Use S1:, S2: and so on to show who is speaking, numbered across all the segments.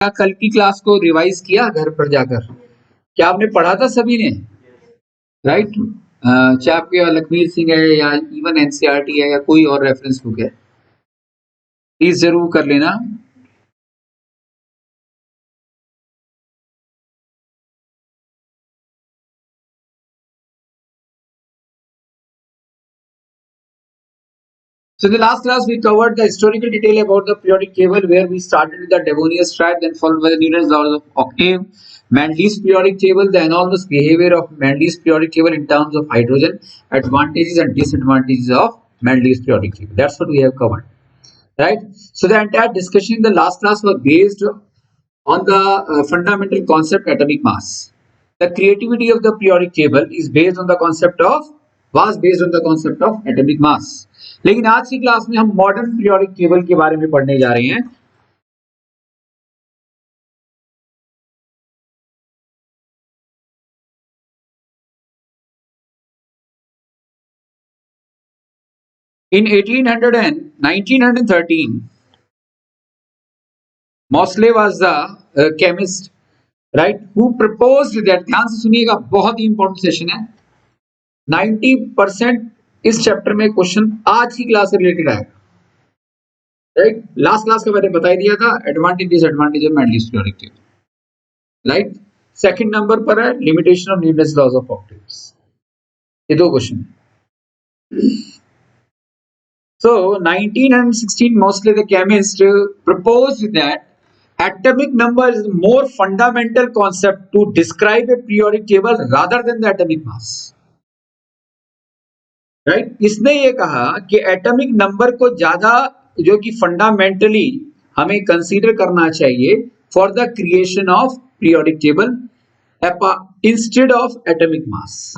S1: क्या कल की क्लास को रिवाइज किया घर पर जाकर? क्या आपने पढ़ा था सभी ने? राइट। चाहे आपके लखमीर सिंह है या इवन एनसीईआरटी है या कोई और रेफरेंस बुक है, प्लीज जरूर कर लेना। So in the last class we covered the historical detail about the periodic table, where we started with the Devonian tribe, then followed by the Newton's laws of octave, Mendeley's periodic table, the anomalous behavior of Mendeley's periodic table in terms of hydrogen, advantages and disadvantages of Mendeley's periodic table. That's what we have covered. Right. So the entire discussion in the last class was based on the fundamental concept atomic mass. The creativity of the periodic table is based on the concept of was based on the concept of atomic mass. लेकिन आज की class में हम modern periodic table के बारे में पढ़ने जा रहे हैं. In 1800 and 1913, Mosley was the chemist, right, who proposed that. ध्यान से सुनिएगा, बहुत ही इंपॉर्टेंट सेशन है. 90% इस चैप्टर में क्वेश्चन आज की क्लास से रिलेटेड आएगा. राइट, लास्ट क्लास का मैंने बता दिया था advantage disadvantage of Mendeleev's periodic table. Right, second number पर है limitation of Newton's laws of octaves. ये दो question. So 1916, Mosley the chemist proposed that atomic number is a more fundamental concept to describe a periodic table rather than the atomic mass. Right, इसने ये कहा कि atomic number को ज्यादा जो कि फंडामेंटली हमें कंसीडर करना चाहिए for the creation of periodic table instead of atomic mass.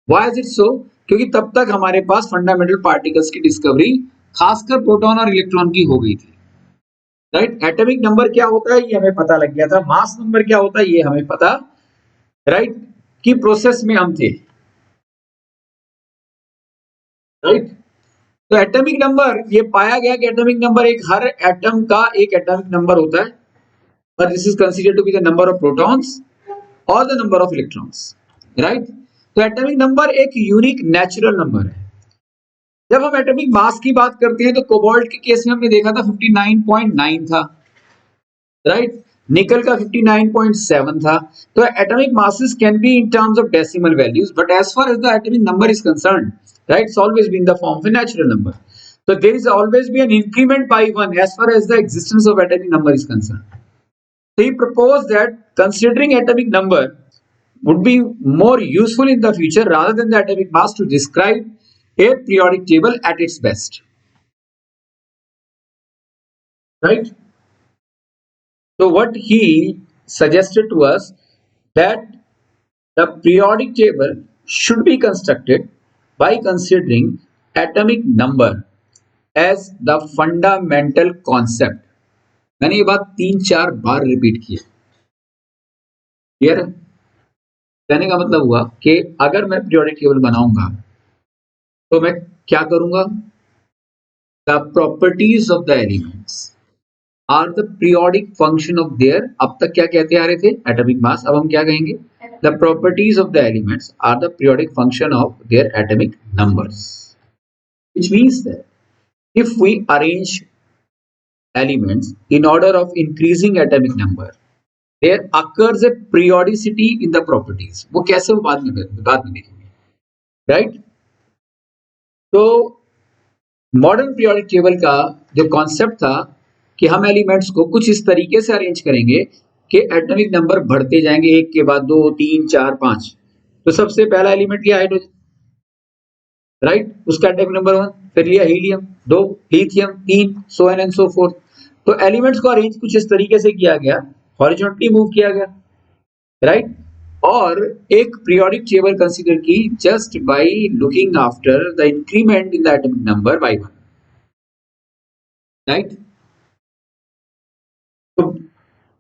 S1: Why is it so? क्योंकि तब तक हमारे पास फंडामेंटल पार्टिकल्स की डिस्कवरी खासकर प्रोटॉन और इलेक्ट्रॉन की हो गई थी. राइट, एटॉमिक नंबर क्या होता है ये हमें पता लग गया था, मास नंबर क्या होता है ये हमें पता, राइट, की प्रोसेस में हम थे. राइट, तो एटॉमिक नंबर ये पाया गया कि एटॉमिक नंबर एक हर एटम का एक एटॉमिक नंबर होता है, और this is considered to be the number of protons और the number of electrons. Right, तो एटॉमिक नंबर एक यूनिक नेचुरल नंबर है. जब हम एटॉमिक मास की बात करते हैं तो कोबाल्ट के केस में हमने देखा था 59.9 था. राइट, निकल का 59.7 था. तो atomic masses can be in terms of decimal values, but as far as the atomic number is concerned, right, it's always been the form of a natural number. So there is always be an increment by 1 as far as the existence of atomic number is concerned. So he proposed that considering atomic number would be more useful in the future rather than the atomic mass to describe a periodic table at its best. Right? So what he suggested to us that the periodic table should be constructed by considering atomic number as the fundamental concept. मैंने ये बात 3-4 बार repeat की. Clear है? कहने का मतलब हुआ कि अगर मैं पीरियोडिक टेबल बनाऊंगा तो मैं क्या करूंगा? The properties of the elements are the periodic function of their. अब तक क्या कहते आ रहे थे? Atomic mass. अब हम क्या कहेंगे? The properties of the elements are the periodic function of their atomic numbers, which means that if we arrange elements in order of increasing atomic number, there occurs a periodicity in the properties. वो कैसे वो बाद में देखेंगे. Right, तो modern periodic table का जो concept था कि हम एलिमेंट्स को कुछ इस तरीके से अरेंज करेंगे कि एटॉमिक नंबर बढ़ते जाएंगे, एक के बाद 2, 3, 4, 5. तो सबसे पहला एलिमेंट लिया हाइड्रोजन. राइट, उसका एटॉमिक नंबर 1. फिर लिया helium 2, lithium 3, so on and so fourth. तो एलिमेंट्स को अरेंज कुछ इस तरीके से किया गया, हॉरिजॉन्टली मूव किया गया. राइट, और एक पीरियोडिक टेबल कंसीडर की just by looking after the increment in the atomic number by 1. Right, तो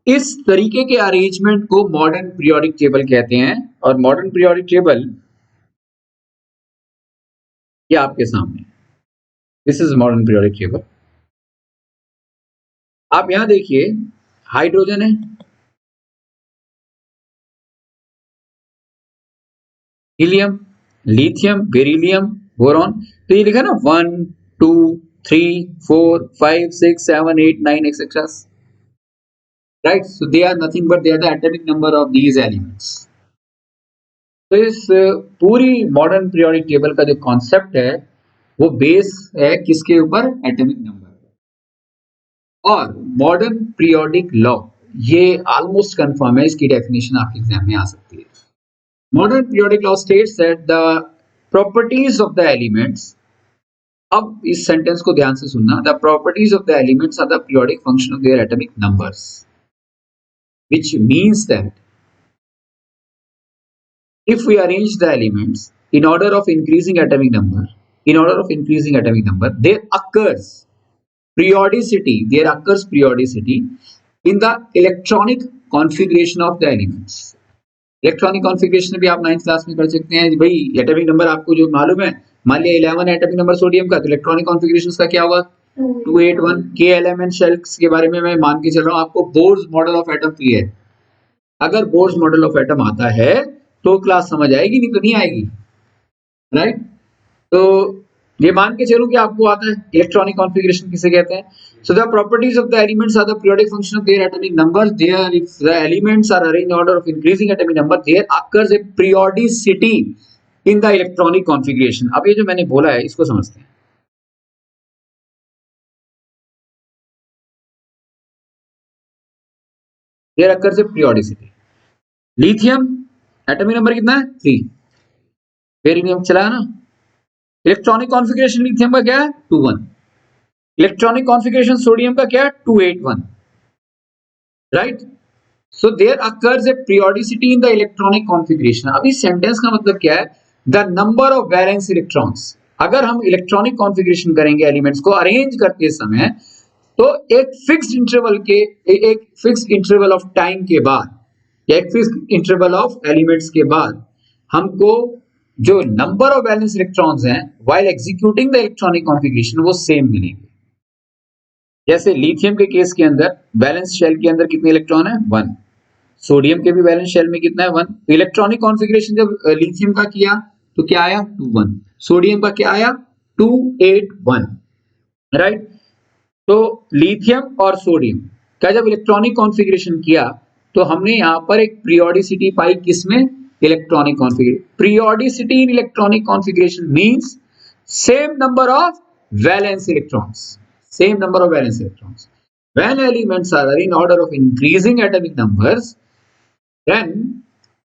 S1: इस तरीके के अरेंजमेंट को मॉडर्न पीरियोडिक टेबल कहते हैं. और मॉडर्न पीरियोडिक टेबल ये आपके सामने, this is modern periodic table. आप यहां देखिए हाइड्रोजन है, हीलियम, लिथियम, बेरिलियम, बोरॉन। तो ये लिखा ना 1 2 3 4 5 6 7 8 9 etcetera, right. So they are nothing but they are the atomic number of these elements. तो इस पूरी मॉडर्न पीरियोडिक टेबल का जो कॉन्सेप्ट है वो बेस है किसके ऊपर? Atomic number. और मॉडर्न पीरियोडिक लॉ ये ऑलमोस्ट कंफर्म है, इसकी डेफिनेशन आपके एग्जाम में आ सकती है। Modern periodic law states that the properties of the elements, अब इस सेंटेंस को ध्यान से सुनना, the properties of the elements are the periodic function of their atomic numbers, which means that if we arrange the elements in order of increasing atomic number, there occurs periodicity in the electronic configuration of the elements. Electronic configuration भी आप 9th class में कर सकते हैं भाई। Atomic number आपको जो मालूम है, मान लिया 11 एटॉमिक नंबर सोडियम का, तो इलेक्ट्रॉनिक कॉन्फ़िगरेशन का क्या होगा? 281। के एलिमेंट शेल्स के बारे में मैं मान के चल रहा हूँ आपको Bohr's model of atom clear. अगर बोर्स मॉडल ऑफ एटम आता है तो क्लास समझ आएगी, नहीं तो नहीं आएगी, राइट। तो ये मान के चलूं कि आपको आता है इलेक्ट्रॉनिक कॉन्फ़िगरेशन किसे कहते हैं। So the properties of the elements are the periodic function of their atomic number, there if the elements are arranged in order of increasing atomic number, there occurs a periodicity in the electronic configuration. अब ये जो मैंने बोला है इसको समझते हैं। There occurs a periodicity. Lithium atomic number कितना है? 3। बेरिलियम चला है ना। इलेक्ट्रॉनिक कॉन्फ़िगरेशन लिथियम का क्या है? 21। इलेक्ट्रॉनिक कॉन्फ़िगरेशन सोडियम का क्या है? 281, right. So there occurs a periodicity in the electronic configuration. अब इस सेंटेंस का मतलब क्या है? The number of valence electrons. अगर हम इलेक्ट्रॉनिक कॉन्फ़िगरेशन करेंगे एलिमेंट्स को अरेंज करते समय, तो एक फिक्स्ड इंटरवल ऑफ टाइम के बाद या एक फिक्स्ड इंटरवल ऑफ एलिमेंट्स के बाद हमको जो नंबर ऑफ वैलेंस इलेक्ट्रॉन्स हैं while executing the electronic configuration वो सेम मिलेंगे। जैसे लिथियम के केस के अंदर वैलेंस शेल के अंदर कितने इलेक्ट्रॉन है? 1। सोडियम के भी वैलेंस शेल में कितना है? 1। इलेक्ट्रॉनिक कॉन्फ़िगरेशन जब लिथियम का किया तो क्या आया? 21। सोडियम का क्या आया? 281, राइट। तो लिथियम और सोडियम का जब इलेक्ट्रॉनिक कॉन्फ़िगरेशन किया तो हमने यहां पर एक पीरियोडिसिटी पाई, किसमें? Electronic configuration. Periodicity in electronic configuration means same number of valence electrons, same number of valence electrons. When elements are in order of increasing atomic numbers, then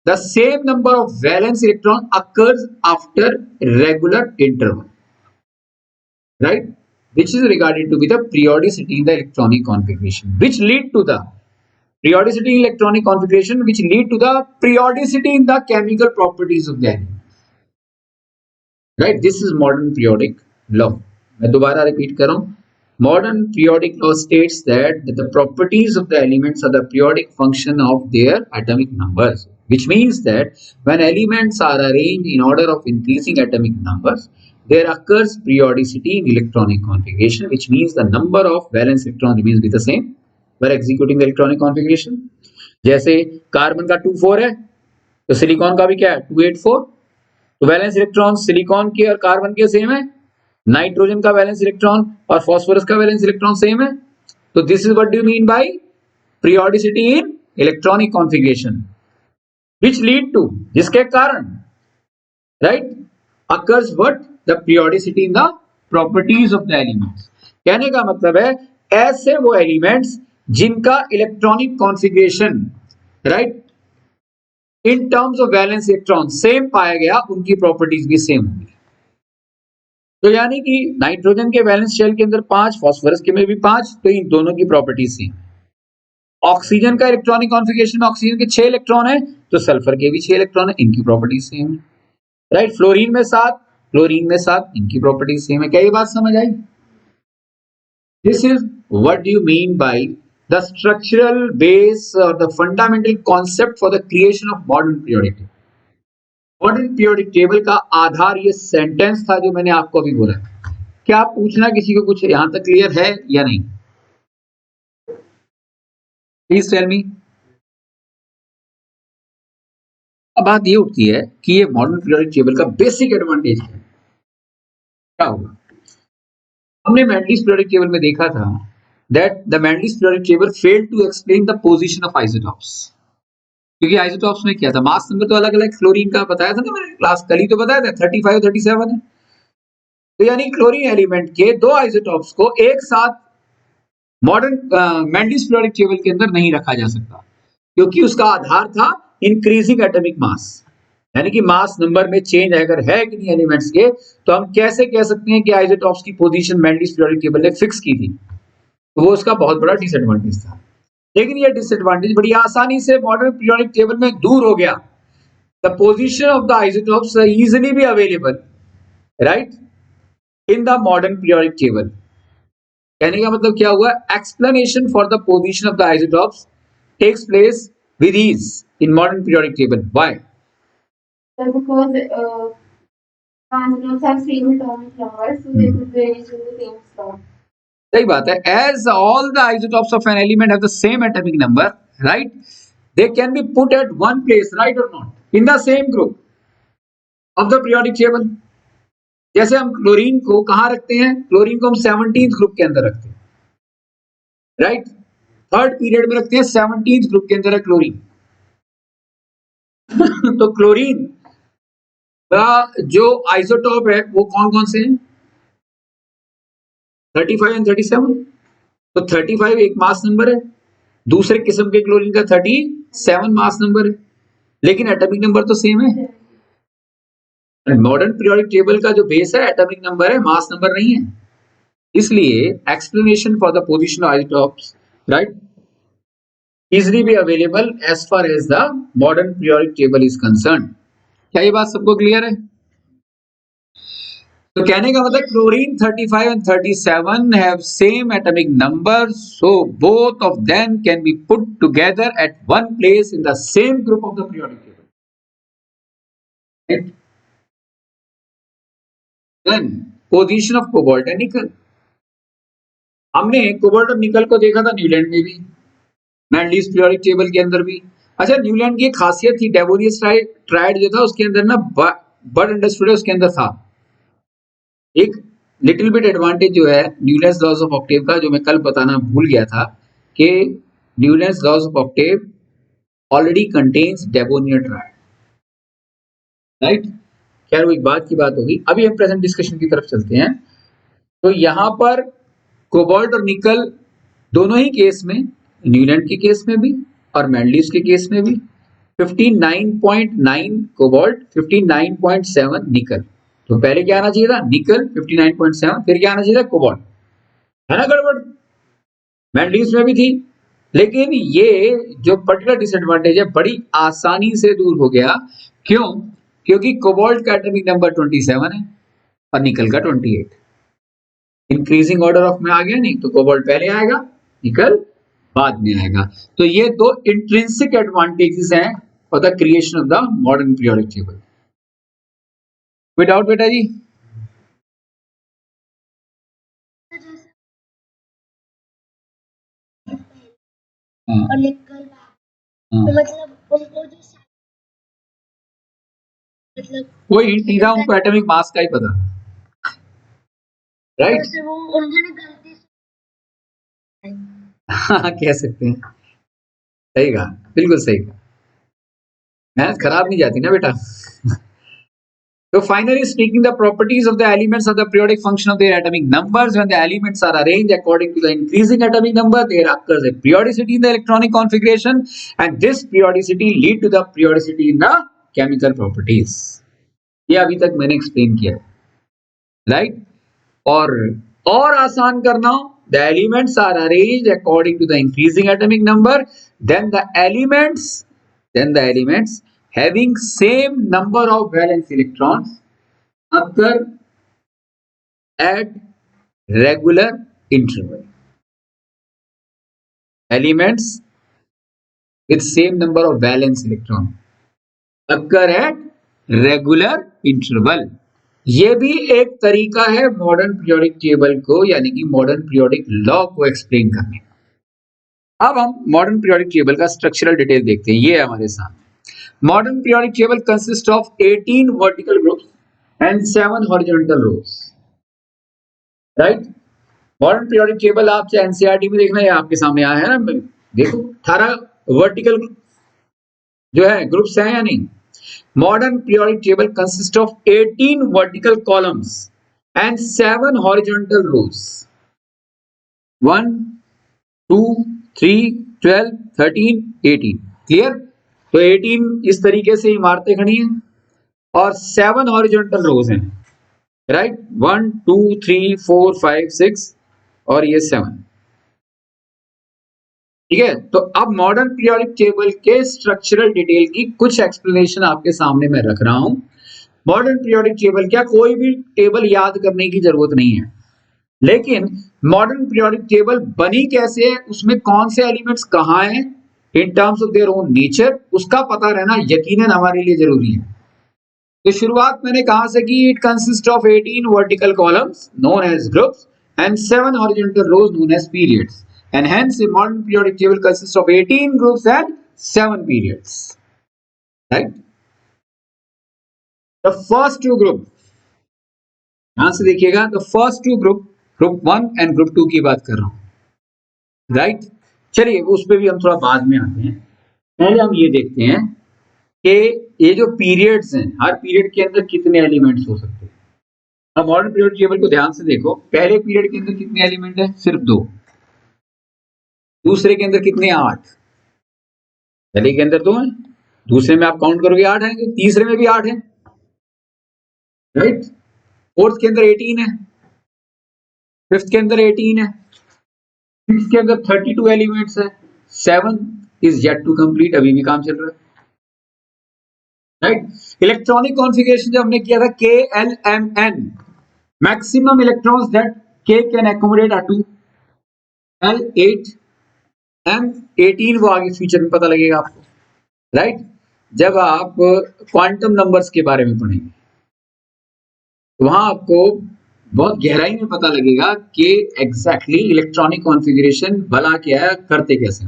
S1: the same number of valence electron occurs after regular interval, right, which is regarded to be the periodicity in the electronic configuration, which lead to the periodicity in electronic configuration, which lead to the periodicity in the chemical properties of the element, right. This is modern periodic law. मैं दोबारा repeat कर रहा हूं। Modern periodic law states that the properties of the elements are the periodic function of their atomic numbers, which means that when elements are arranged in order of increasing atomic numbers, there occurs periodicity in electronic configuration, which means the number of valence electrons remains be the same while executing the electronic configuration. जैसे carbon का 2,4 है तो silicon का भी क्या है? 2,8,4। तो valence electron silicon के और कार्बन के सेम है, नाइट्रोजन का वैलेंस इलेक्ट्रॉन और फास्फोरस का वैलेंस इलेक्ट्रॉन सेम है। तो this is what do mean by periodicity in electronic configuration, which lead to, जिसके कारण, right, occurs what? The periodicity in the properties of the elements. कहने का मतलब है ऐसे वो एलिमेंट्स जिनका electronic configuration, right, in terms of valence electron same पाया गया, उनकी प्रॉपर्टीज भी सेम होंगी। तो यानी कि नाइट्रोजन के वैलेंस शेल के अंदर 5, फास्फोरस के में भी 5, तो इन दोनों की प्रॉपर्टी सेम। ऑक्सीजन का इलेक्ट्रॉनिक कॉन्फ़िगरेशन में ऑक्सीजन के 6 इलेक्ट्रॉन है, तो सल्फर के भी 6 इलेक्ट्रॉन है, इनकी प्रॉपर्टी सेम है, राइट। फ्लोरीन में 7, इनकी प्रॉपर्टी सेम है। क्या ये बात समझ आई? This is what you mean by the structural base और the fundamental concept for the creation of modern periodic table. Modern periodic table का आधार ये सेंटेंस था जो मैंने आपको अभी बोला। क्या पूछना किसी को कुछ यहां तक क्लियर है या नहीं? Please tell me. अब बात ये उठती है कि ये मॉडर्न पीरियोडिक टेबल का बेसिक एडवांटेज क्या होगा। हमने मैंडलिस पीरियोडिक टेबल में देखा था that the Mendeleev's periodic table failed to explain the position of isotopes. क्योंकि आइसोटॉप्स में क्या था, मास नंबर तो अलग अलग, क्लोरीन का बताया था ना मैंने, क्लास कल ही तो बताया था 35 37 है। तो यानी क्लोरीन एलिमेंट के दो आइसोटॉप्स को एक साथ मॉडर्न मैंडलिस पीरियोडिक टेबल के अंदर नहीं रखा जा सकता, क्योंकि उसका आधार था इंक्रीजिंग एटॉमिक मास। यानी कि मास नंबर में चेंज अगर है कि नहीं एलिमेंट्स के, तो हम कैसे कह सकते हैं कि आइसोटॉप्स की पोजीशन मैंडलिस पीरियोडिक टेबल ने फिक्स की थी। तो वो उसका बहुत बड़ा डिसएडवांटेज था। लेकिन ये डिसएडवांटेज बड़ी आसानी से मॉडर्न पीरियोडिक टेबल में दूर हो गया। The position of the isotopes easily be available right in the modern periodic table. कहने का मतलब क्या हुआ, explanation for the position of the isotopes takes place with ease in modern periodic table. Why?
S2: Because isotopes have same atomic number, so they could be arranged in the same slot.
S1: सही बात है। As all the isotopes of an element have the same atomic number, right? They can be put at one place, right or not? In the same group of the periodic table. जैसे हम chlorine को कहाँ रखते हैं, chlorine को हम 17th group के अंदर रखते हैं, राइट? थर्ड पीरियड में रखते हैं, 17th ग्रुप के अंदर है क्लोरीन। तो क्लोरीन का जो आइसोटॉप है वो कौन कौन से हैं, 35 एंड 37। तो 35 एक मास नंबर है, दूसरे किस्म के क्लोरीन का 37 मास नंबर है, लेकिन एटॉमिक नंबर तो सेम है। मॉडर्न पीरियोडिक टेबल का जो बेस है एटॉमिक नंबर है, मास नंबर नहीं है। इसलिए explanation for the position of isotopes right easily be available as far as the modern periodic table is concerned. क्या ये बात सबको क्लियर है? तो कहने का मतलब chlorine 35 and 37 have same atomic number, so both of them can be put together at one place in the same group of the periodic table. Right? Then position of cobalt and nickel. हमने cobalt और निकल को देखा था Newland में भी, मैंडलिस periodic table के अंदर भी। अच्छा, न्यूलैंड की एक खासियत थी, डेवोनियस ट्राइड जो था उसके अंदर ना बर्ड अंडरस्टूड है, उसके अंदर था एक लिटिल बिट एडवांटेज जो है न्यूलैंड्स लॉज ऑफ ऑक्टेव का, जो मैं कल बताना भूल गया था कि Newlands laws of octave already contains Dobereiner triad, right? खैर वो एक बात की बात होगी, अभी हम प्रेजेंट डिस्कशन की तरफ चलते हैं। तो यहाँ पर कोबाल्ट और निकल दोनों ही केस में, न्यूलैंड के केस में भी और मैंडलिस के केस में भी 59.9 कोबाल्ट, 59.7 निकल। तो पहले क्या आना चाहिए था, निकल 59.7, फिर क्या आना चाहिए था, कोबाल्ट। है ना गड़बड़? मैंडलिस में भी थी, लेकिन ये जो पर्टिकुलर डिसएडवांटेज है बड़ी आसानी से दूर हो गया। क्यों? क्योंकि कोबाल्ट का एटॉमिक नंबर 27 है और निकल का 28। इंक्रीजिंग ऑर्डर ऑफ में आ गया नहीं, तो कोबाल्ट पहले आएगा, निकल बाद में आएगा। तो ये दो इंट्रिंसिक एडवांटेजेस हैं for the creation of the modern periodic table. कोई डाउट बेटा जी? और निकल तो मतलब उनको जो मतलब कोई हिंट नहीं था, उनको एटॉमिक मास का ही पता, राइट? वो उन्होंने गलती से हाँ कह सकते हैं, सही कहा, बिल्कुल सही कहा। मैथ खराब नहीं जाती ना बेटा। So finally speaking, the properties of the elements are the periodic function of their atomic numbers. When the elements are arranged according to the increasing atomic number, there occurs a periodicity in the electronic configuration, and this periodicity lead to the periodicity in the chemical properties. ये अभी तक मैंने explain किया, right? और आसान करना, the elements are arranged according to the increasing atomic number, then the elements having same number of valence electrons occur at regular interval. Elements with same number of valence electron occur at regular interval. ये भी एक तरीका है modern periodic table को, यानी कि modern periodic law को explain करने का। अब हम मॉडर्न पीरियोडिक टेबल का स्ट्रक्चरल डिटेल देखते हैं। ये है हमारे सामने। Modern periodic table consist of 18 vertical groups and 7 horizontal rows, right. Modern periodic table आप चाहे एनसीईआरटी में देखना या आपके सामने आया है ना, देखो 18 वर्टिकल जो है ग्रुप्स हैं या नहीं। Modern periodic table consist of 18 vertical columns and 7 horizontal rows, 1 2 3 12 13 18। Clear. तो 18 इस तरीके से इमारतें खड़ी हैं और 7 हॉरिजॉन्टल रोज हैं, राइट। 1 2 3 4 5 6 और ये 7। ठीक है। तो अब मॉडर्न पीरियोडिक टेबल के स्ट्रक्चरल डिटेल की कुछ एक्सप्लेनेशन आपके सामने मैं रख रहा हूं। मॉडर्न पीरियोडिक टेबल क्या कोई भी टेबल याद करने की जरूरत नहीं है, लेकिन मॉडर्न पीरियोडिक टेबल बनी कैसे है, उसमें कौन से एलिमेंट्स कहाँ हैं इन terms of their own nature, उसका पता रहना यकीनन हमारे लिए जरूरी है। तो शुरुआत मैंने कहा से कि it consist of 18 vertical columns known as groups and 7 horizontal rows known as periods, and hence a modern periodic table consists of 18 groups and 7 periods, right? The first two group, यहां से देखिएगा, the first two group, group 1 and group 2 की बात कर रहा हूं, right? चलिए उस पे भी हम थोड़ा बाद में आते हैं। पहले हम ये देखते हैं कि ये जो पीरियड्स हैं, हर पीरियड के अंदर कितने एलिमेंट्स हो सकते हैं। अब मॉडर्न पीरियड टेबल को ध्यान से देखो, पहले पीरियड के अंदर कितने एलिमेंट है, सिर्फ 2। दूसरे के अंदर कितने, 8। पहले के अंदर 2 है, दूसरे में आप काउंट करोगे 8 आएंगे, तीसरे में भी 8 है, राइट। फोर्थ के अंदर 18 है, फिफ्थ के अंदर 18 है, सिक्स के अंदर 32 एलिमेंट्स है, 7 इज येट टू कंप्लीट, अभी भी काम चल रहा है, राइट। इलेक्ट्रॉनिक कॉन्फ़िगरेशन जब हमने किया था KLMN, maximum electrons that K can accommodate are 2, L 8, M 18, वो आगे फ्यूचर में पता लगेगा आपको, राइट। जब आप क्वांटम नंबर्स के बारे में पढ़ेंगे वहां आपको बहुत गहराई में पता लगेगा कि एग्जैक्टली इलेक्ट्रॉनिक कॉन्फ़िगरेशन भला क्या है, करते कैसे,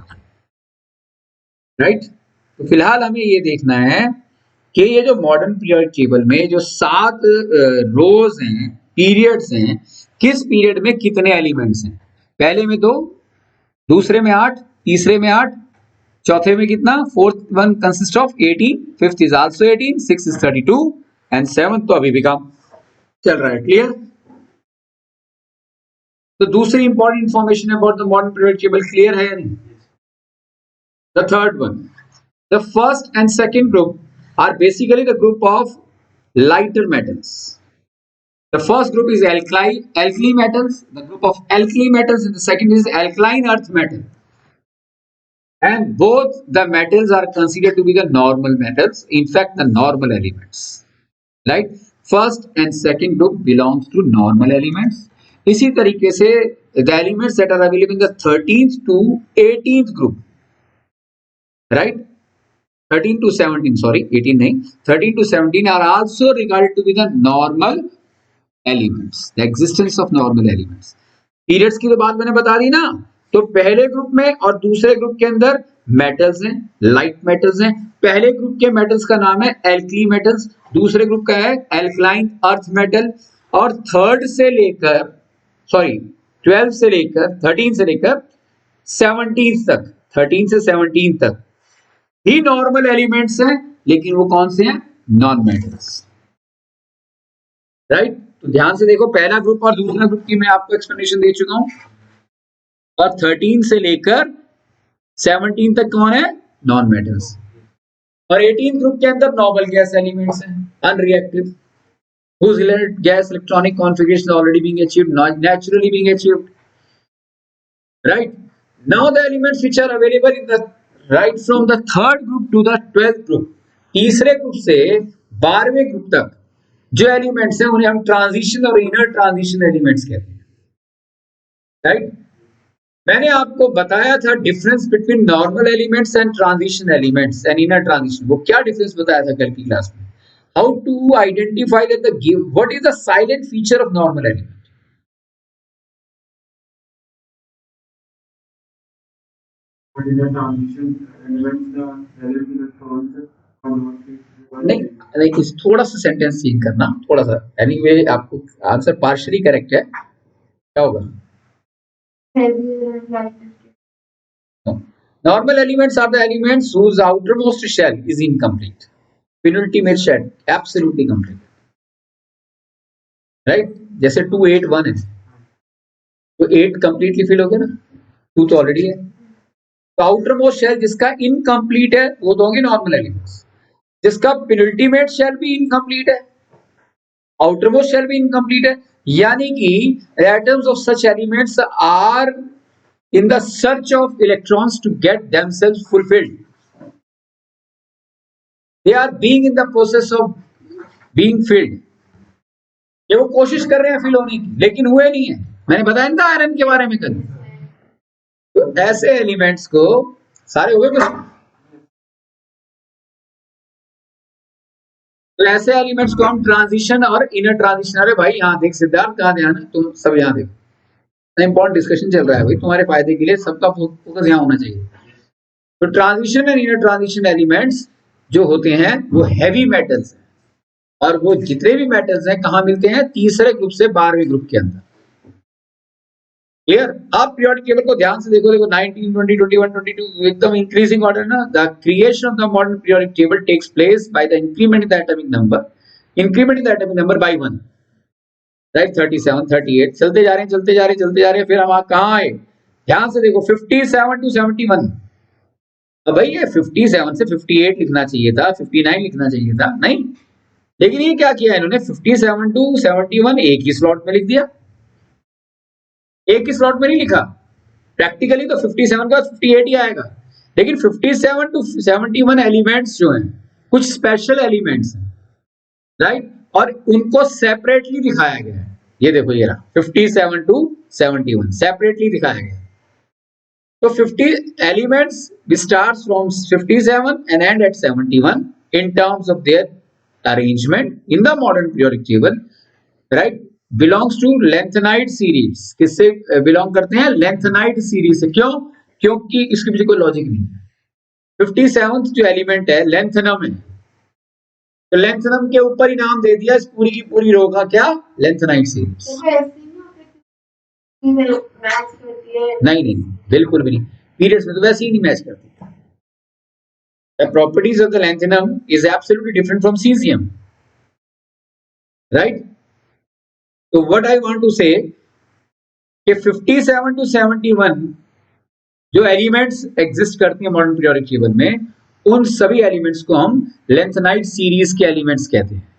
S1: राइट। तो फिलहाल हमें ये देखना है कि ये जो मॉडर्न पीरियोडिक टेबल में जो 7 रोज हैं, पीरियड्स हैं, किस पीरियड में कितने एलिमेंट्स हैं। पहले में 2, दूसरे में 8, तीसरे में 8, चौथे में कितना, fourth one consist of 18, fifth is also 18, six is 32 and 7 तो अभी भी काम चल रहा है। क्लियर। तो दूसरी important information about the modern periodic table clear है या नहीं। The third one, the first and second group are basically the group of lighter metals. The first group is alkali metals, the group of alkali metals, and the second is alkaline earth metal. And both the metals are considered to be the normal metals, in fact the normal elements, right? First and second group belongs to normal elements. इसी तरीके से the elements that are available in the 13th to 18th group, right? 13 to 17, sorry 18 नहीं, 13 to 17 are also regarded to be the normal elements, the existence of normal elements. Periods की तो बात मैंने बता दी ना। तो पहले ग्रुप में और दूसरे ग्रुप के अंदर मेटल्स हैं, लाइट मेटल्स हैं। पहले ग्रुप के मेटल्स का नाम है एल्कली मेटल्स, दूसरे ग्रुप का है एल्कलाइन अर्थ मेटल। और थर्ड से लेकर सॉरी 12 से लेकर 13 से लेकर 17 तक, 13 से 17 तक ही नॉर्मल एलिमेंट्स हैं, लेकिन वो कौन से हैं, नॉन मेटल्स, राइट। तो ध्यान से देखो, पहला ग्रुप और दूसरा ग्रुप की मैं आपको एक्सप्लेनेशन दे चुका हूं, और 13 से लेकर 17 तक कौन है, नॉन मेटल्स। और 18 ग्रुप के अंदर नॉर्मल गैस एलिमेंट्स हैं, unreactive, whose gas electronic configuration is already being achieved, not naturally being achieved, right. Now the elements which are available in the right from the third group to the 12th group, तीसरे group से 12वें group तक जो elements हैं उन्हें हम transition और inner transition elements कहते हैं, राइट। मैंने आपको बताया था difference between normal elements and transition elements and inner transition. वो क्या डिफरेंस बताया था कल की क्लास में, how to identify that the give what is the silent feature of normal element. What is the transition elements the electrons नहीं नहीं इस थोड़ा सा सेंटेंस चेंज करना थोड़ा सा एनीवे आपको आंसर पार्शियली करेक्ट है क्या होगा
S2: heavier and lighter.
S1: no. Normal elements are the elements whose outermost shell is incomplete penultimate shell absolutely complete right जैसे 2 8 1 है तो 8 कंप्लीटली फिल हो गया ना 2 तो ऑलरेडी है तो आउटर मोस्ट शेल जिसका इनकम्प्लीट है वो तो होंगे नॉर्मल एलिमेंट्स जिसका पेनल्टीमेट शेल भी इनकम्प्लीट है आउटर मोस्ट शेल भी इनकम्प्लीट है यानी कि atoms of such elements are in the search of electrons to get themselves fulfilled they are being in the process of being filled ये वो कोशिश कर रहे हैं फिल होने की लेकिन हुए नहीं है मैंने बताया ना आयरन के बारे में कल तो ऐसे एलिमेंट्स को सारे हुए कुछ तो ऐसे एलिमेंट्स को हम ट्रांजिशन और इनर ट्रांजिशन अरे भाई यहाँ देख सिद्धार्थ कहाँ ध्यान है तुम सब यहाँ देखो इंपॉर्टेंट डिस्कशन चल रहा है भाई तुम्हारे फायदे के लिए सबका फोकस यहाँ होना चाहिए तो transition and inner transition elements जो होते हैं वो हैवी मेटल्स हैं और वो जितने भी मेटल्स हैं कहाँ मिलते हैं तीसरे ग्रुप से 12वें ग्रुप के अंदर क्लियर आप पीरियोडिक टेबल को ध्यान से देखो 19 20 21 22 एकदम इंक्रीजिंग ऑर्डर ना the creation of the modern periodic table takes place by the increment in the atomic number by 1 right 37 38 चलते जा रहे हैं फिर हम कहाँ आए ध्यान से देखो 57 टू 71 अब भाई ये 57 से 58 लिखना चाहिए था 59 लिखना चाहिए था नहीं लेकिन ये क्या किया इन्होंने 57 टू 71 एक ही स्लॉट में लिख दिया एक ही स्लॉट में नहीं लिखा प्रैक्टिकली तो 57 का 58 ही आएगा लेकिन 57 टू 71 एलिमेंट्स जो हैं कुछ स्पेशल एलिमेंट्स हैं राइट और उनको सेपरेटली दिखाया गया है ये देखो ये रहा 57 टू 71 सेपरेटली दिखाया गया तो 50 elements starts from 57 and end at 71 in terms of their arrangement in the modern periodic table right belongs to lengthenide series किससे बिलोंग करते हैं lengthenide series से क्यों क्योंकि इसके पीछे कोई लॉजिक नहीं है 57th जो एलिमेंट है लेंथनम है तो लेंथनम के ऊपर ही नाम दे दिया इस पूरी की पूरी रो का क्या लेंथनाइड सीरीज नहीं बिल्कुल भी नहीं पीरियड्स में तो वैसे ही नहीं मैच करती The properties of the lanthanum is absolutely different from cesium right so what I want to say कि 57 to 71 जो एलिमेंट्स एग्जिस्ट करती हैं मॉडर्न पीरियोडिक टेबल में उन सभी एलिमेंट्स को हम लेंथनाइड सीरीज के एलिमेंट्स कहते हैं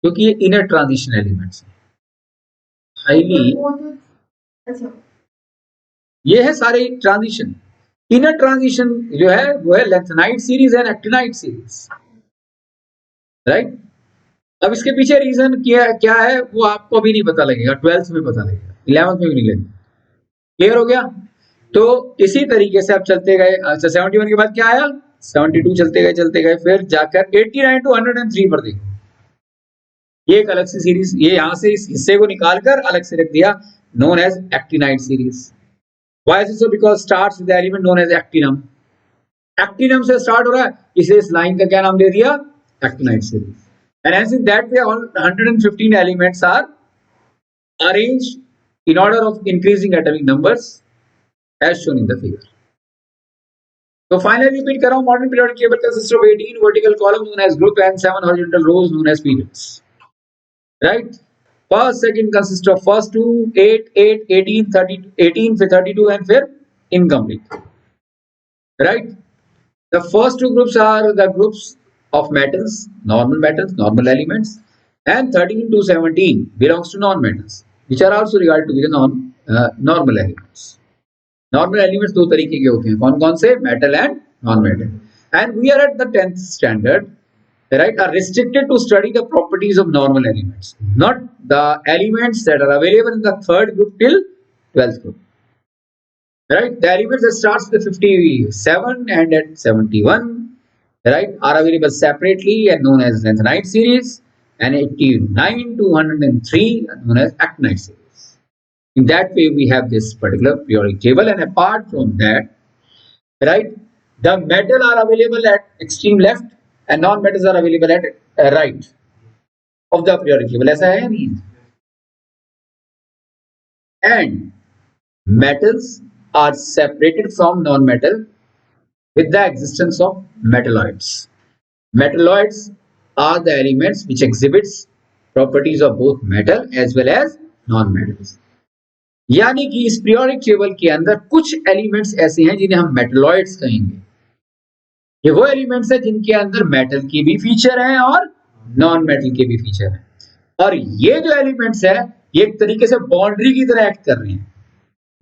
S1: क्योंकि ये इनर ट्रांजिशन एलिमेंट्स हैं हाईली ये है सारे ट्रांजिशन इनर ट्रांजिशन जो है वो है lanthanide series and actinide series right अब इसके पीछे रीजन क्या है वो आपको अभी नहीं पता लगेगा 12th में पता लगेगा 11th में भी नहीं लगेगा क्लियर हो गया तो इसी तरीके से आप चलते गए अच्छा 71 के बाद क्या आया 72 चलते गए फिर जाकर 89 टू 103 पर देखो ये एक अलग सी सीरीज ये यहां से इस हिस्से को निकालकर अलग से रख दिया known as actinide series why is it so because starts with the element known as actinum से स्टार्ट हो रहा है इसलिए इस लाइन का क्या नाम दे दिया actinide series and hence in that way all 115 elements are arranged in order of increasing atomic numbers as shown in the figure so finally repeat कर रहा हूं modern periodic table consists of 18 vertical columns known as group and 7 horizontal rows known as periods right first second consists of first two 8 8 18 30 18 फिर 32 and फिर incomplete right the first two groups are the groups of metals normal elements and 13 to 17 belongs to non-metals which are also regarded to be the normal elements normal elements दो तरीके के होते हैं कौन-कौन से metal and non-metal and we are at the 10th standard right are restricted to study the properties of normal elements not the elements that are available in the third group till 12th group right the elements that starts with 57 and at 71 right are available separately and known as lanthanide series and 89 to 103 known as actinide series In that way, we have this particular periodic table, and apart from that, right, the metal are available at extreme left and non-metals are available at right of the periodic table. ऐसा है या नहीं? And metals are separated from non-metal with the existence of metalloids. Metalloids are the elements which exhibits properties of both metal as well as non-metals. यानी कि इस periodic table के अंदर कुछ एलिमेंट्स ऐसे हैं जिन्हें हम मेटलॉइड्स कहेंगे. ये वो एलिमेंट्स हैं जिनके अंदर मेटल की भी फीचर हैं और नॉन मेटल के भी फीचर हैं. और ये जो एलिमेंट्स है ये एक तरीके से बाउंड्री की तरह एक्ट कर रहे हैं.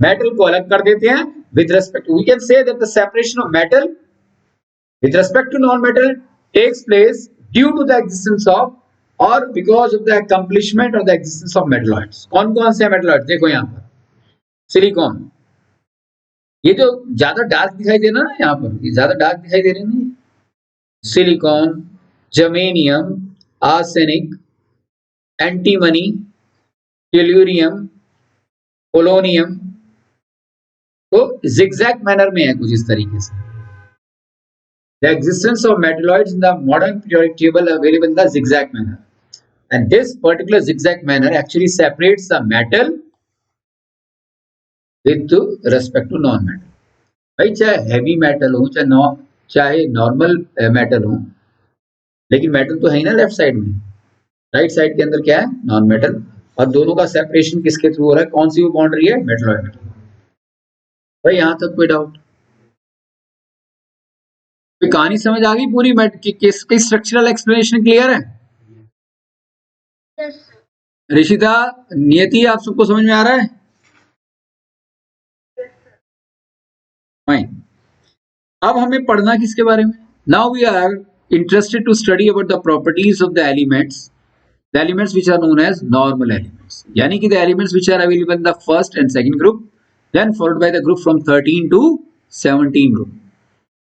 S1: मेटल को अलग कर देते हैं with respect. We can say that the separation of metal with respect to non-metal takes place due to the existence of or because of the accomplishment or the existence of metalloids. कौन कौन से metalloids? देखो यहाँ पर silicon, ये जो ज्यादा dark दिखाई दे रहा है ना, यहाँ पर ये ज्यादा डार्क दिखाई दे रहे हैं ना, silicon, germanium, arsenic, antimony, tellurium, polonium, तो zigzag मैनर में है कुछ इस तरीके से. The existence of metalloids in the modern periodic table are available in the zigzag manner, and this particular zigzag manner actually separates the metal with respect to non-metal. भाई चाहे heavy metal हो चाहे normal metal हो, लेकिन metal तो है ही ना left side में. राइट साइड के अंदर क्या है? Non metal. और दोनों का सेपरेशन किसके थ्रू हो रहा है? कौन सी वो बाउंड्री है? मेटलॉइड. भाई यहां तक कोई डाउट? कहानी समझ आ गई पूरी? किसकी स्ट्रक्चरल एक्सप्लेनेशन क्लियर है?
S2: Yes, sir.
S1: ऋषिता, नियति, आप सबको समझ में आ रहा है?
S2: Yes, sir.
S1: फाइन. अब हमें पढ़ना किसके बारे में? Now we are interested to study about the properties of the elements which are known as normal elements. यानी कि the elements which are available in the first and second group, then followed by the group from 13 to 17 group.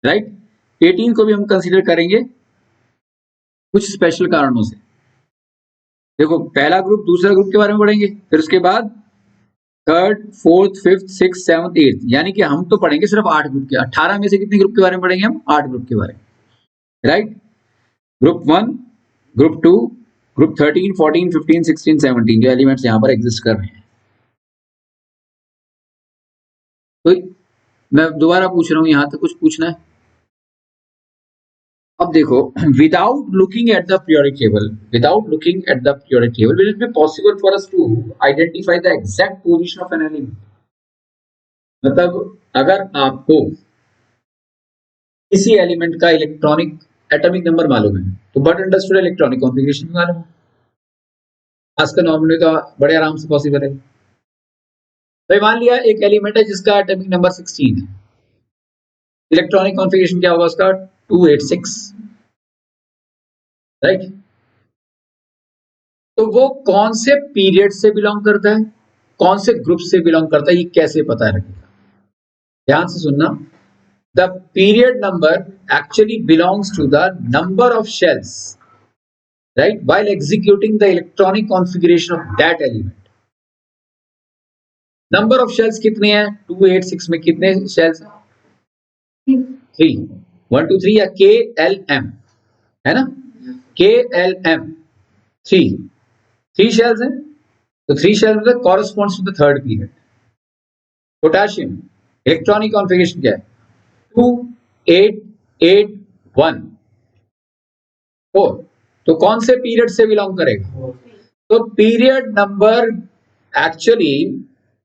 S1: Right? 18 को भी हम consider करेंगे कुछ special कारणों से. देखो पहला ग्रुप, दूसरा ग्रुप के बारे में पढ़ेंगे, फिर उसके बाद third, fourth, fifth, six, seventh, eighth. यानी कि हम तो पढ़ेंगे सिर्फ 8 ग्रुप के. 18 में से कितने ग्रुप के बारे में पढ़ेंगे हम? 8 ग्रुप के बारे में. राइट? ग्रुप 1, ग्रुप 2, ग्रुप 13, 14, 15, 16, 17 जो एलिमेंट्स यहाँ पर एग्जिस्ट कर रहे हैं. तो मैं दोबारा पूछ रहा हूँ, यहाँ तक कुछ पूछना है? अब देखो, without looking at the periodic table, will it be possible for us to identify the exact position of an element? मतलब अगर आपको किसी एलिमेंट का इलेक्ट्रॉनिक एटॉमिक नंबर मालूम है तो बट अंडरस्टूड इलेक्ट्रॉनिक कॉन्फ़िगरेशन भी मालूम है. आज का नॉर्मली तो बड़े आराम से पॉसिबल है. तो मान लिया एक एलिमेंट है जिसका एटॉमिक नंबर 16 है. इलेक्ट्रॉनिक कॉन्फ़िगरेशन क्या होगा उसका? 286. राइट? तो वो कौन से पीरियड से बिलोंग करता है, कौन से ग्रुप से बिलोंग करता है, ये कैसे पता लगेगा? ध्यान से सुनना. The period number actually belongs to the number of shells, right, while executing the electronic configuration of that element. Number of shells कितने हैं? 286 में कितने शेल्स हैं? 3. 1 2 3 या KLM है ना? KLM 3 शेल्स हैं. तो 3 shells corresponds to the third period. Potassium electronic configuration क्या है? 2 8 8 1 4. तो कौन से पीरियड से बिलोंग करेगा? तो period number actually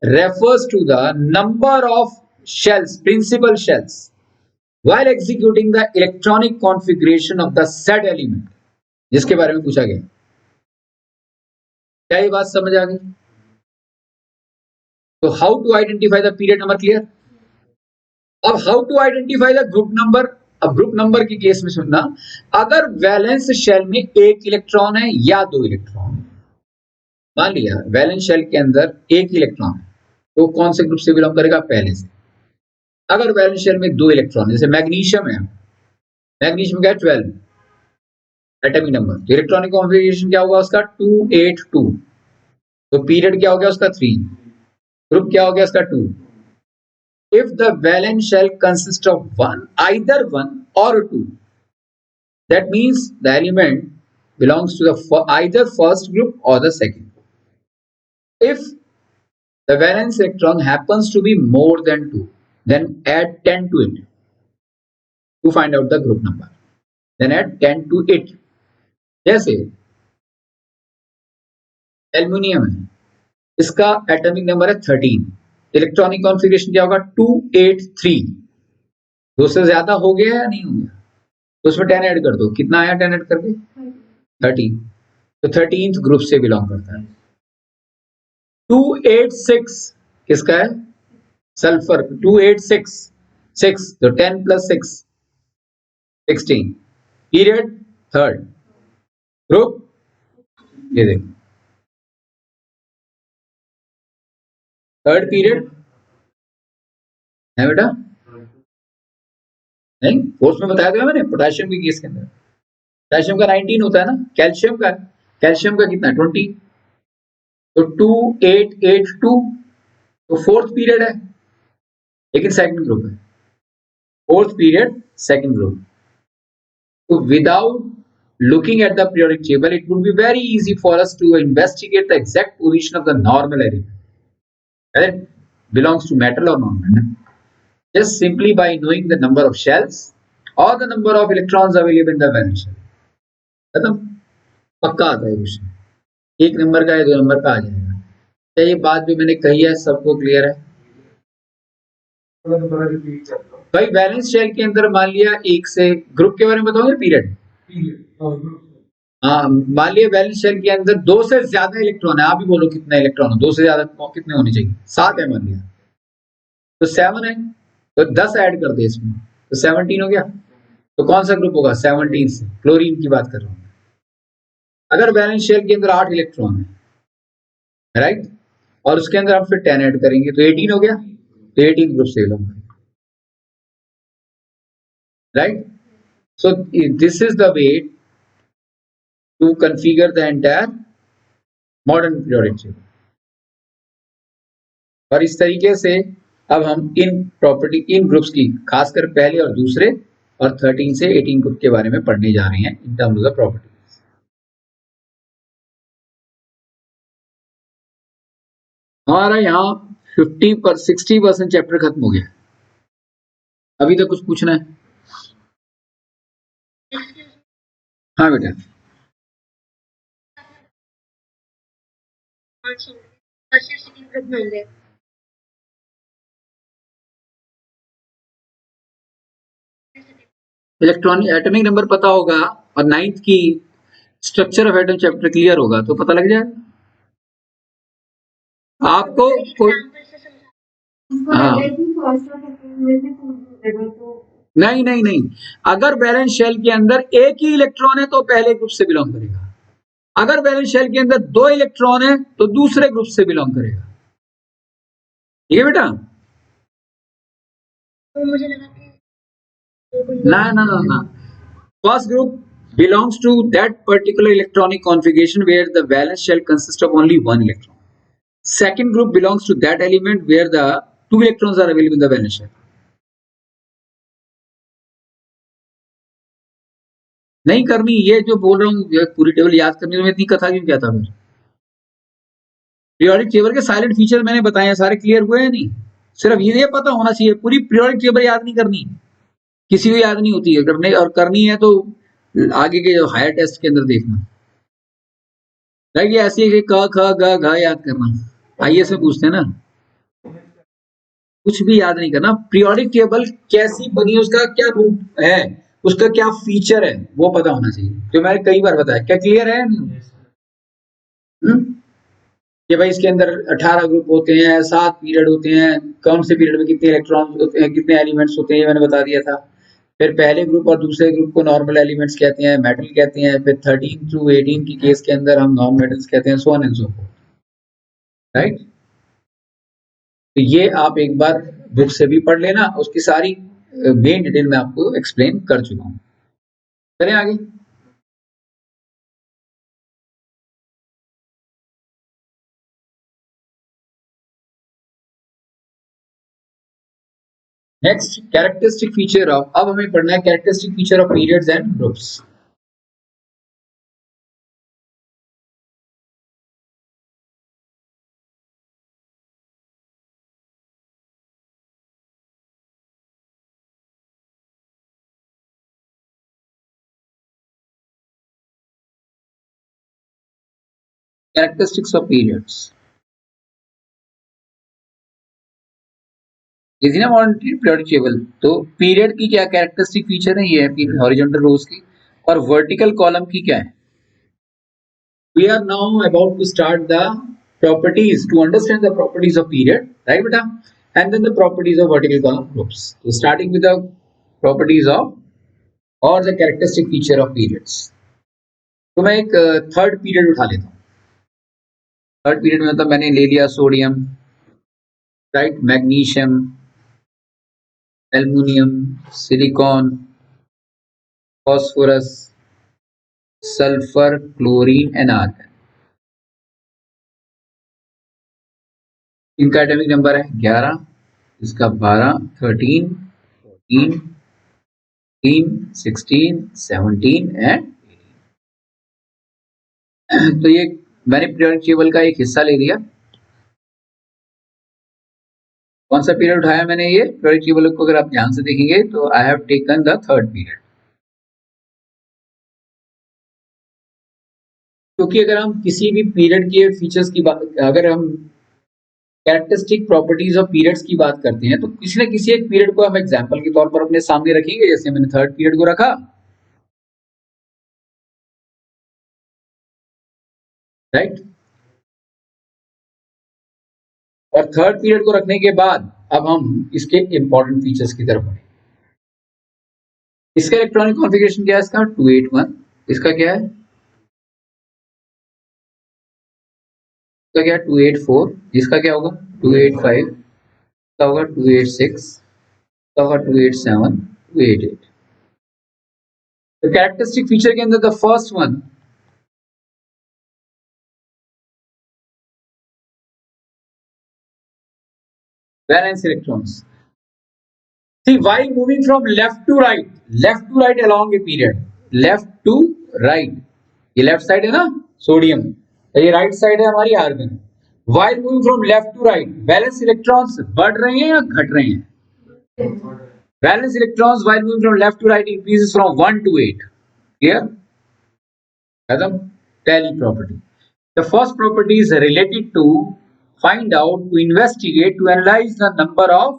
S1: refers to the number of shells, principal shells, while executing the electronic configuration of the said element, जिसके बारे में पूछा गया. क्या ये बात समझ आ गई? तो how to identify the period number clear? अब how to identify the group number? अब ग्रुप नंबर के केस में सुनना, अगर वैलेंस शेल में एक इलेक्ट्रॉन है या 2 इलेक्ट्रॉन, मान लिया वैलेंस शेल के अंदर एक इलेक्ट्रॉन है, तो कौन से ग्रुप से बिलोंग करेगा? पहले से. अगर वैलेंस शेल में 2 इलेक्ट्रॉन, जैसे मैग्नीशियम है, मैग्नीशियम का 12 एटॉमिक नंबर, तो इलेक्ट्रॉनिक कॉन्फ़िगरेशन क्या होगा उसका? 282. तो पीरियड क्या हो गया उसका? 3. ग्रुप क्या हो गया इसका 2. If the valence shell consists of one, either one or two, that means the element belongs to the either first group or the second. If the valence electron happens to be more than 2, then add 10 to it to find out the group number. Then add 10 to it. जैसे aluminium है, इसका atomic number है 13, electronic configuration क्या होगा 283. दो से ज्यादा हो गया या नहीं हो गया, तो उसमें 10 ऐड कर दो, कितना आया 10 ऐड करके 13. तो 13th ग्रुप से बिलोंग करता है. 286 किसका है, सल्फर. 286 6, तो 10 प्लस 6 16. Period third. ग्रुप ये देखो थर्ड पीरियड है बेटा. नहीं, कोर्स में बताया था मैंने पोटेशियम के केस के अंदर. पोटेशियम का 19 होता है ना, कैल्शियम का कितना है 20. तो 2882 तो फोर्थ पीरियड है, लेकिन सेकंड ग्रुप है. Fourth period second group. So without looking at the periodic table, it would be very easy for us to investigate the exact position of the normal element, whether it belongs to metal or non-metal, just simply by knowing the number of shells or the number of electrons available in the valence shell. खत्म, पक्का आता है question. एक number का है, दो number का आ जाएगा. क्या ये बात भी मैंने कही है, सबको क्लियर है भाई? बैलेंस शेल के अंदर मान लिया एक से, ग्रुप के बारे में बताओगे पीरियड. हाँ, मान लिया बैलेंस शेल के अंदर दो से ज्यादा इलेक्ट्रॉन है. आप ही बोलो कितना इलेक्ट्रॉन है, दो से ज्यादा कितने होने चाहिए, 7 है मान लिया, तो 7 है, तो 10 ऐड कर दे इसमें, तो 17 हो गया. तो कौन सा ग्रुप होगा 17 से, क्लोरीन की बात कर रहा हूं. अगर बैलेंस शेल के अंदर 8 इलेक्ट्रॉन है, राइट, और उसके अंदर हम फिर 10 ऐड करेंगे तो 18 हो गया. तो 18 ग्रुप से बिलोंग करेगा, right. So this is the way to configure the entire modern periodic table. और इस तरीके से अब हम इन प्रॉपर्टी, इन ग्रुप्स की, खासकर पहले और दूसरे और 13 से 18 ग्रुप के बारे में पढ़ने जा रहे हैं इन टर्म्स ऑफ प्रॉपर्टी. हमारा यहाँ 60% चैप्टर खत्म हो गया. अभी तक कुछ पूछना है? हाँ बेटा. इलेक्ट्रॉनिक एटॉमिक नंबर पता होगा और 9th की structure of atom chapter clear होगा तो पता लग जाएगा आपको. हाँ, नहीं नहीं नहीं, अगर बैलेंस शेल के अंदर एक ही इलेक्ट्रॉन है तो पहले ग्रुप से बिलोंग करेगा. अगर बैलेंस शेल के अंदर 2 इलेक्ट्रॉन है तो दूसरे ग्रुप से बिलोंग करेगा. ठीक है बेटा. तो मुझे लगा कि ना ना ना ना, first group belongs to that particular electronic configuration where the valence shell consists of only one electron. Second group belongs to that element where the 2 electrons are available in the valence shell. नहीं करनी, ये जो बोल रहा हूँ पूरी table याद करनी, में इतनी कथा क्यों कहता फिर? पीरियोडिक टेबल के साइलेंट फीचर मैंने बताए हैं, सारे क्लियर हुए हैं नहीं? सिर्फ ये पता होना चाहिए, पूरी पीरियोडिक टेबल याद नहीं करनी, किसी को याद नहीं होती है. करने और करनी है तो आगे के जो हायर टेस्ट के अंदर देखना. राइट, ये ऐसे ही क ख ग घ याद करना, आईएएस में पूछते हैं ना. कुछ भी याद नहीं करना. पीरियोडिक टेबल कैसी बनी, उसका क्या रूप है, उसका क्या फीचर है, वो पता होना चाहिए, जो मैंने कई बार बताया. क्या क्लियर है नहीं? कि भाई इसके अंदर 18 ग्रुप होते हैं, 7 पीरियड होते हैं, कौन से पीरियड में कितने इलेक्ट्रॉन्स होते हैं, कितने एलिमेंट्स होते हैं, ये मैंने बता दिया था. फिर पहले ग्रुप और दूसरे ग्रुप को नॉर्मल एलिमेंट्स कहते हैं, मेटल कहते हैं. फिर 13 थ्रू 18 की केस के अंदर हम नॉन मेटल्स कहते हैं, so on and so fourth. Right. तो ये आप एक बार बुक से भी पढ़ लेना, उसकी सारी मेन डिटेल में आपको एक्सप्लेन कर चुका हूँ. चलें आगे. नेक्स्ट कैरेक्टरिस्टिक फीचर ऑफ, अब हमें पढ़ना है characteristic feature of periods and groups. Characteristics of periods is in monetary periodic table. तो पीरियड की क्या कैरेक्टरिस्टिक फीचर है, ये है हॉरिजॉन्टल रोज की, और वर्टिकल कॉलम की क्या है। We are now about to start the properties to understand the properties of period, right beta, and then the properties of vertical column groups. So starting with the properties of or the characteristic feature of periods. तो मैं एक third period उठा लेता हूँ। Third period में मतलब मैंने ले लिया sodium, right, magnesium, aluminium, silicon, phosphorus, sulphur, chlorine and argon. इनका एटॉमिक नंबर है 11, इसका 12, 13, 14, 16, 17 एंड तो ये मैंने पीरियोडिक टेबल का एक हिस्सा ले लिया। कौन सा पीरियड उठाया मैंने, ये पीरियोडिक टेबल को अगर आप ध्यान से देखेंगे तो I have taken the third period. क्योंकि अगर हम किसी भी पीरियड के फीचर्स की बात, अगर हम कैरेक्टरिस्टिक प्रॉपर्टीज ऑफ पीरियड्स की बात करते हैं तो किसी न किसी एक पीरियड को हम एग्जांपल के तौर पर अपने सामने रखेंगे। जैसे मैंने थर्ड पीरियड को रखा, राइट, और थर्ड पीरियड को रखने के बाद अब हम इसके इंपॉर्टेंट फीचर्स की तरफ बढ़े। इसका इलेक्ट्रॉनिक कॉन्फ़िगरेशन क्या है, इसका 281, इसका क्या है, इसका क्या है 284, इसका क्या होगा 285, इसका होगा 286, इसका होगा 287, 288। तो कैरेक्टरिस्टिक फीचर के अंदर the first one, valence electrons. See, while moving from left to right along a period, left to right, ये लेफ्ट साइड है ना सोडियम, ये राइट साइड है हमारी argon. While moving from left to right, valence electrons बढ़ रहे हैं या घट रहे हैं। Valence electrons while moving from left to right increases from 1 to 8. Clear? खत्म। पहली property. The first property is related to find out, to investigate, to analyze the number of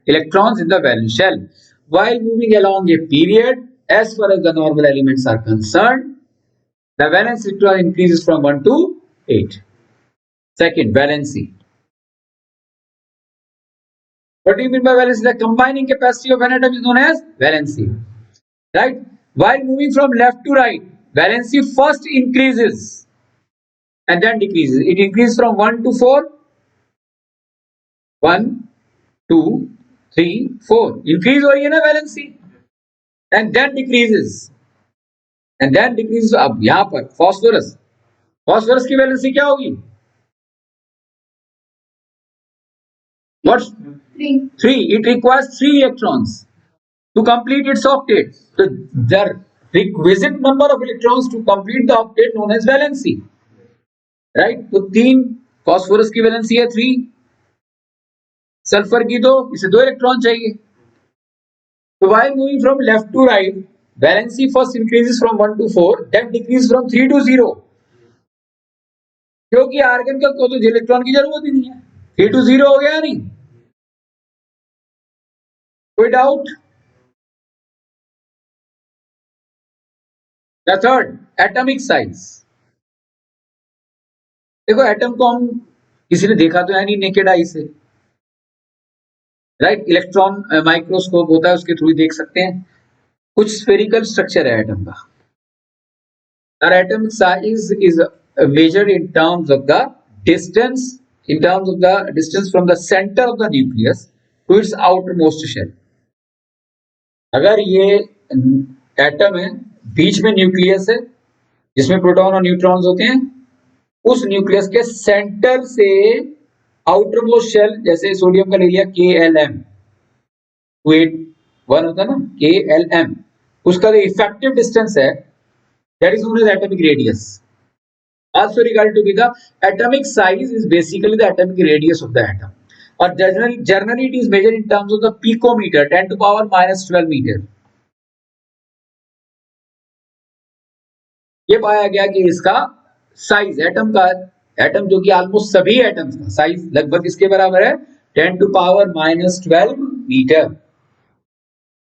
S1: electrons in the valence shell while moving along a period. As far as the normal elements are concerned, the valence electron increases from 1 to 8. Second, valency. What do you mean by valency? The combining capacity of an atom is known as valency, right? While moving from left to right, valency first increases and then decreases. It increases from 1 to 4, 1, 2, 3, 4. Increase हो रही है ना valency, and then decreases, and then decreases. अब यहाँ पर phosphorus की valency क्या होगी? What? 3. It requires 3 electrons to complete its octet. So the requisite number of electrons to complete the octet known as valency, right? तो 3 phosphorus की valency है 3, sulphur की 2, इसे 2 इलेक्ट्रॉन चाहिए। So while moving from left to right, valency first increases from 1 to 4, then decreases from 3 to 0. क्योंकि argon का को तो इलेक्ट्रॉन की जरूरत ही नहीं है, 3 to 0 हो गया नहीं, कोई doubt? The third, atomic size. देखो एटम को हम किसी ने देखा तो है नहीं नेकेड आई से, राइट, इलेक्ट्रॉन माइक्रोस्कोप होता है उसके थ्रू देख सकते हैं। कुछ स्फेरिकल स्ट्रक्चर है एटम का। Our atomic size is measured in terms of the distance from the center of the nucleus to its outermost shell. अगर ये एटम है, बीच में न्यूक्लियस है जिसमें प्रोटॉन और न्यूट्रॉन्स होते हैं, उस न्यूक्लियस के सेंटर से आउटरमोस्ट शेल, जैसे सोडियम का ले लिया KLM, 281 होता है ना, KLM, उसका जो इफेक्टिव डिस्टेंस है that is known as atomic radius. Also regarded to be the atomic size is basically the atomic radius of the atom. Or generally it is measured in terms of the picometer, 10 to power minus 12 meter. ये पाया गया कि इसका size atom का, atom जो कि almost सभी atoms का साइज लगभग इसके बराबर है 10 two power minus 12 metre.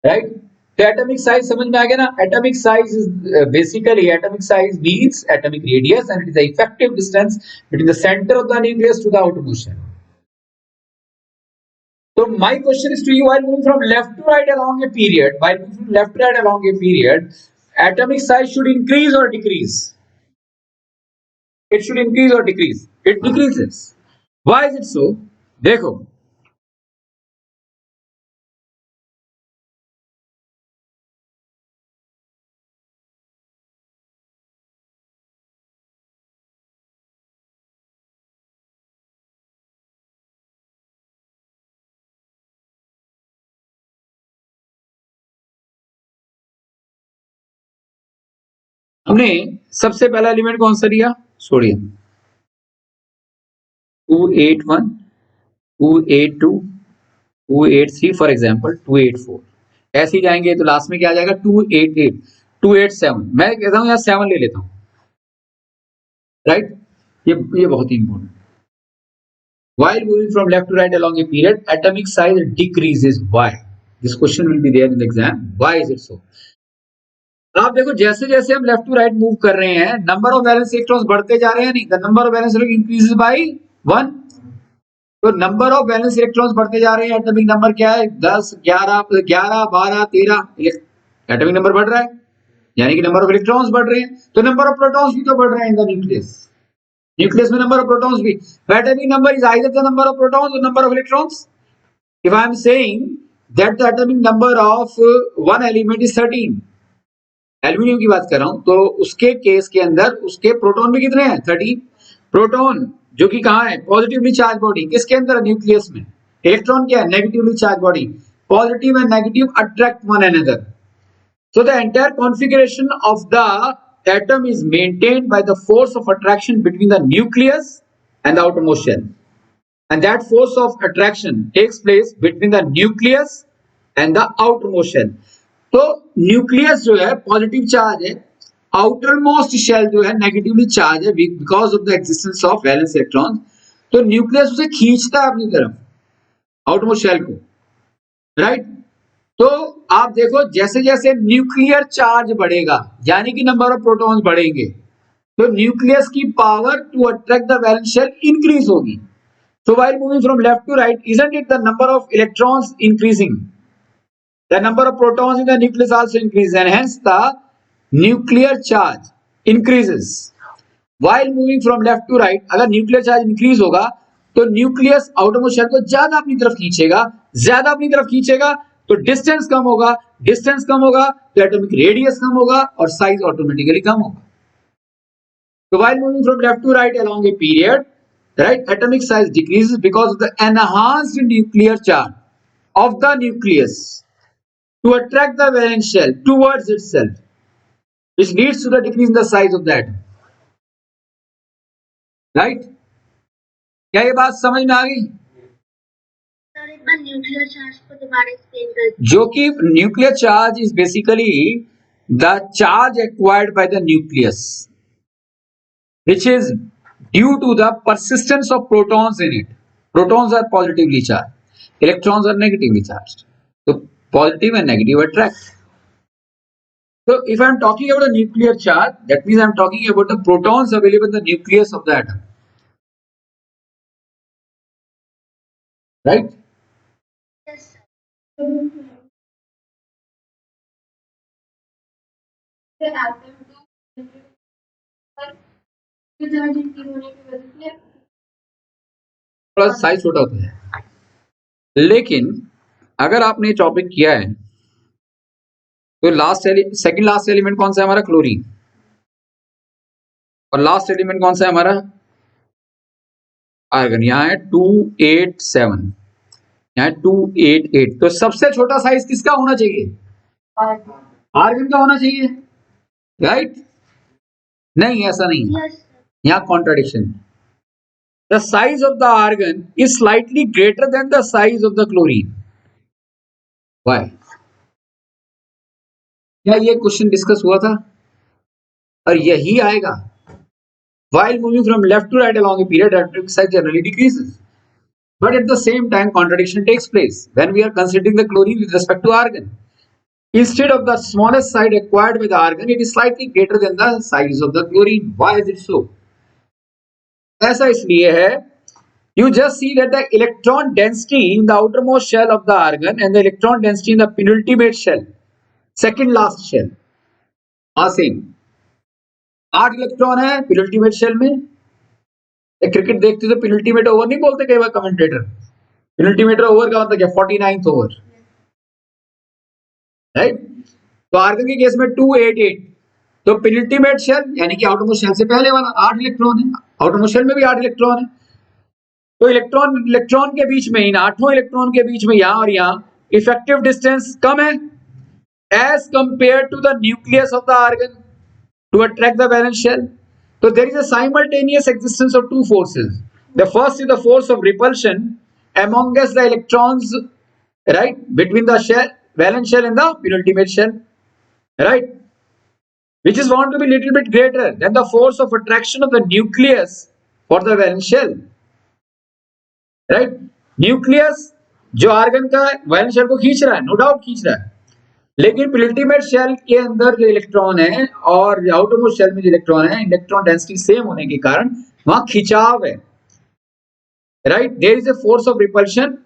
S1: Right. तो एटॉमिक साइज समझ में आ गया ना. Atomic size is basically, atomic size means atomic radius and it is the effective distance between the centre of the nucleus to the outer motion. So my question is to you, while moving from left to right along a period, atomic size should increase or decrease? It should increase or decrease? It decreases. Why is it so? देखो, हमने सबसे पहला element कौन सा लिया? Sodium. 281, 282, 283 for example 284. ऐसे ही जाएंगे तो लास्ट में क्या आ जाएगा? 288, 287. मैं कहता हूं यहाँ 7 ले लेता हूं. राइट. ये बहुत ही important. While moving from left to right along a period, atomic size decreases. Why? This question will be there in the exam. Why is it so? आप देखो, जैसे जैसे हम लेफ्ट टू राइट मूव कर रहे हैं, नंबर ऑफ वैलेंस इलेक्ट्रॉन्स बढ़ते जा रहे हैं. नहीं, the number of valence electron increases by 1. तो नंबर ऑफ वैलेंस इलेक्ट्रॉन्स बढ़ते जा रहे हैं. एटॉमिक नंबर क्या है? 10, 11, 11, 12, 13. एटॉमिक नंबर बढ़ रहा है, यानी कि नंबर ऑफ इलेक्ट्रॉन्स बढ़ रहे हैं. तो नंबर ऑफ प्रोटॉन्स भी तो बढ़ रहे हैं इन द न्यूक्लियस. न्यूक्लियस में नंबर ऑफ प्रोटॉन्स भी. Atomic number is either the number of protons और number of electrons. If I am saying that the atomic number of one element is 13, aluminium की बात कर रहा हूं, तो उसके केस के अंदर उसके प्रोटॉन भी कितने हैं? 13 प्रोटॉन, जो कि कहां है? Positively charge body. किसके अंदर? न्यूक्लियस में. इलेक्ट्रॉन क्या है? Negatively charge body. Positive and negative attract one another. So the entire configuration of the atom is maintained by the force of attraction between the nucleus and the outermost shell. And that force of attraction takes place between the nucleus and the outermost shell. तो nucleus जो है positive charge है, outermost shell जो है negatively charge है because of the existence of valence electron. तो nucleus उसे खींचता है अपनी तरफ, आउटर मोस्ट शेल को. राइट. तो आप देखो, जैसे जैसे न्यूक्लियर चार्ज बढ़ेगा, यानी कि नंबर ऑफ प्रोटॉन्स बढ़ेंगे, तो न्यूक्लियस की power to attract the valence shell increase होगी. So while moving from left to right, isn't it the number of electrons increasing? The number of protons in the nucleus also increases, and hence the nuclear charge increases. While moving from left to right, अगर nuclear charge increase होगा तो nucleus outermost shell को ज्यादा अपनी तरफ खींचेगा. ज्यादा अपनी तरफ खींचेगा तो डिस्टेंस कम होगा. डिस्टेंस कम होगा तो एटॉमिक रेडियस कम होगा और साइज ऑटोमेटिकली कम होगा. So while moving from left to right along a period, right, atomic size decreases because of the enhanced nuclear charge of the nucleus to attract the valence shell towards itself, which leads to the decrease in the size of the atom. Right? क्या ये बात समझ में आ गई?
S2: Nuclear charge को दोबारा explain कर.
S1: जो कि nuclear charge is basically the charge acquired by the nucleus, which is due to the persistence of protons in it. Protons are positively charged, electrons are negatively charged. So positive and negative attract. So if I am talking about a nuclear charge, that means I am talking about the protons available in the nucleus of the atom. Right?
S2: Yes.
S1: थोड़ा size छोटा होता है, लेकिन अगर आपने topic किया है तो सेकंड लास्ट एलिमेंट कौन सा है हमारा? क्लोरीन. और लास्ट एलिमेंट कौन सा है हमारा? आर्गन. यहाँ है 287. यहाँ 288, तो सबसे छोटा साइज किसका होना चाहिए? आर्गन का होना चाहिए, राइट? नहीं, ऐसा नहीं है, यहाँ contradiction. The size of the argon is slightly greater than the size of the chlorine. Why? क्या ये क्वेश्चन डिस्कस हुआ था? और यही आएगा। While moving from left to right along a period, atomic size generally decreases. But at the same time, contradiction takes place when we are considering the chlorine with respect to argon. Instead of the smallest size acquired by the argon, it is slightly greater than the size of the chlorine. Why is it so? ऐसा इसलिए है, you just see that the electron density in the outermost shell of the argon and the electron density in the penultimate shell, second last shell, are same. 8 electron है penultimate shell में। Cricket देखते तो penultimate over नहीं बोलते कई बार commentator, penultimate over का मतलब क्या? 49th over, right? तो आर्गन के केस में 288, तो पेनल्टीमेट शेल यानी कि आउटरमोस्ट शेल से पहले वाला 8 इलेक्ट्रॉन है, आउटरमोस्ट शेल में भी 8 इलेक्ट्रॉन है। तो इलेक्ट्रॉन के बीच में, इन 8 इलेक्ट्रॉन के बीच में यहां और यहां इफेक्टिव डिस्टेंस कम है as compare to the nucleus of the argon to attract the valence shell. So there is a simultaneous existence of two forces. The first is the force of repulsion amongst the electrons, right, between the shell, valence shell and the penultimate shell, right, which is found to be little bit greater than the force of attraction of the nucleus for the valence shell, right? Nucleus जो argon का valence shell को खींच रहा है, no doubt खींच रहा है, लेकिन पेनल्टीमेट शेल के अंदर जो इलेक्ट्रॉन है और आउटरमोस्ट शेल में जो इलेक्ट्रॉन है, इलेक्ट्रॉन डेंसिटी सेम होने के कारण वहां खिंचाव है, right? There is a force of repulsion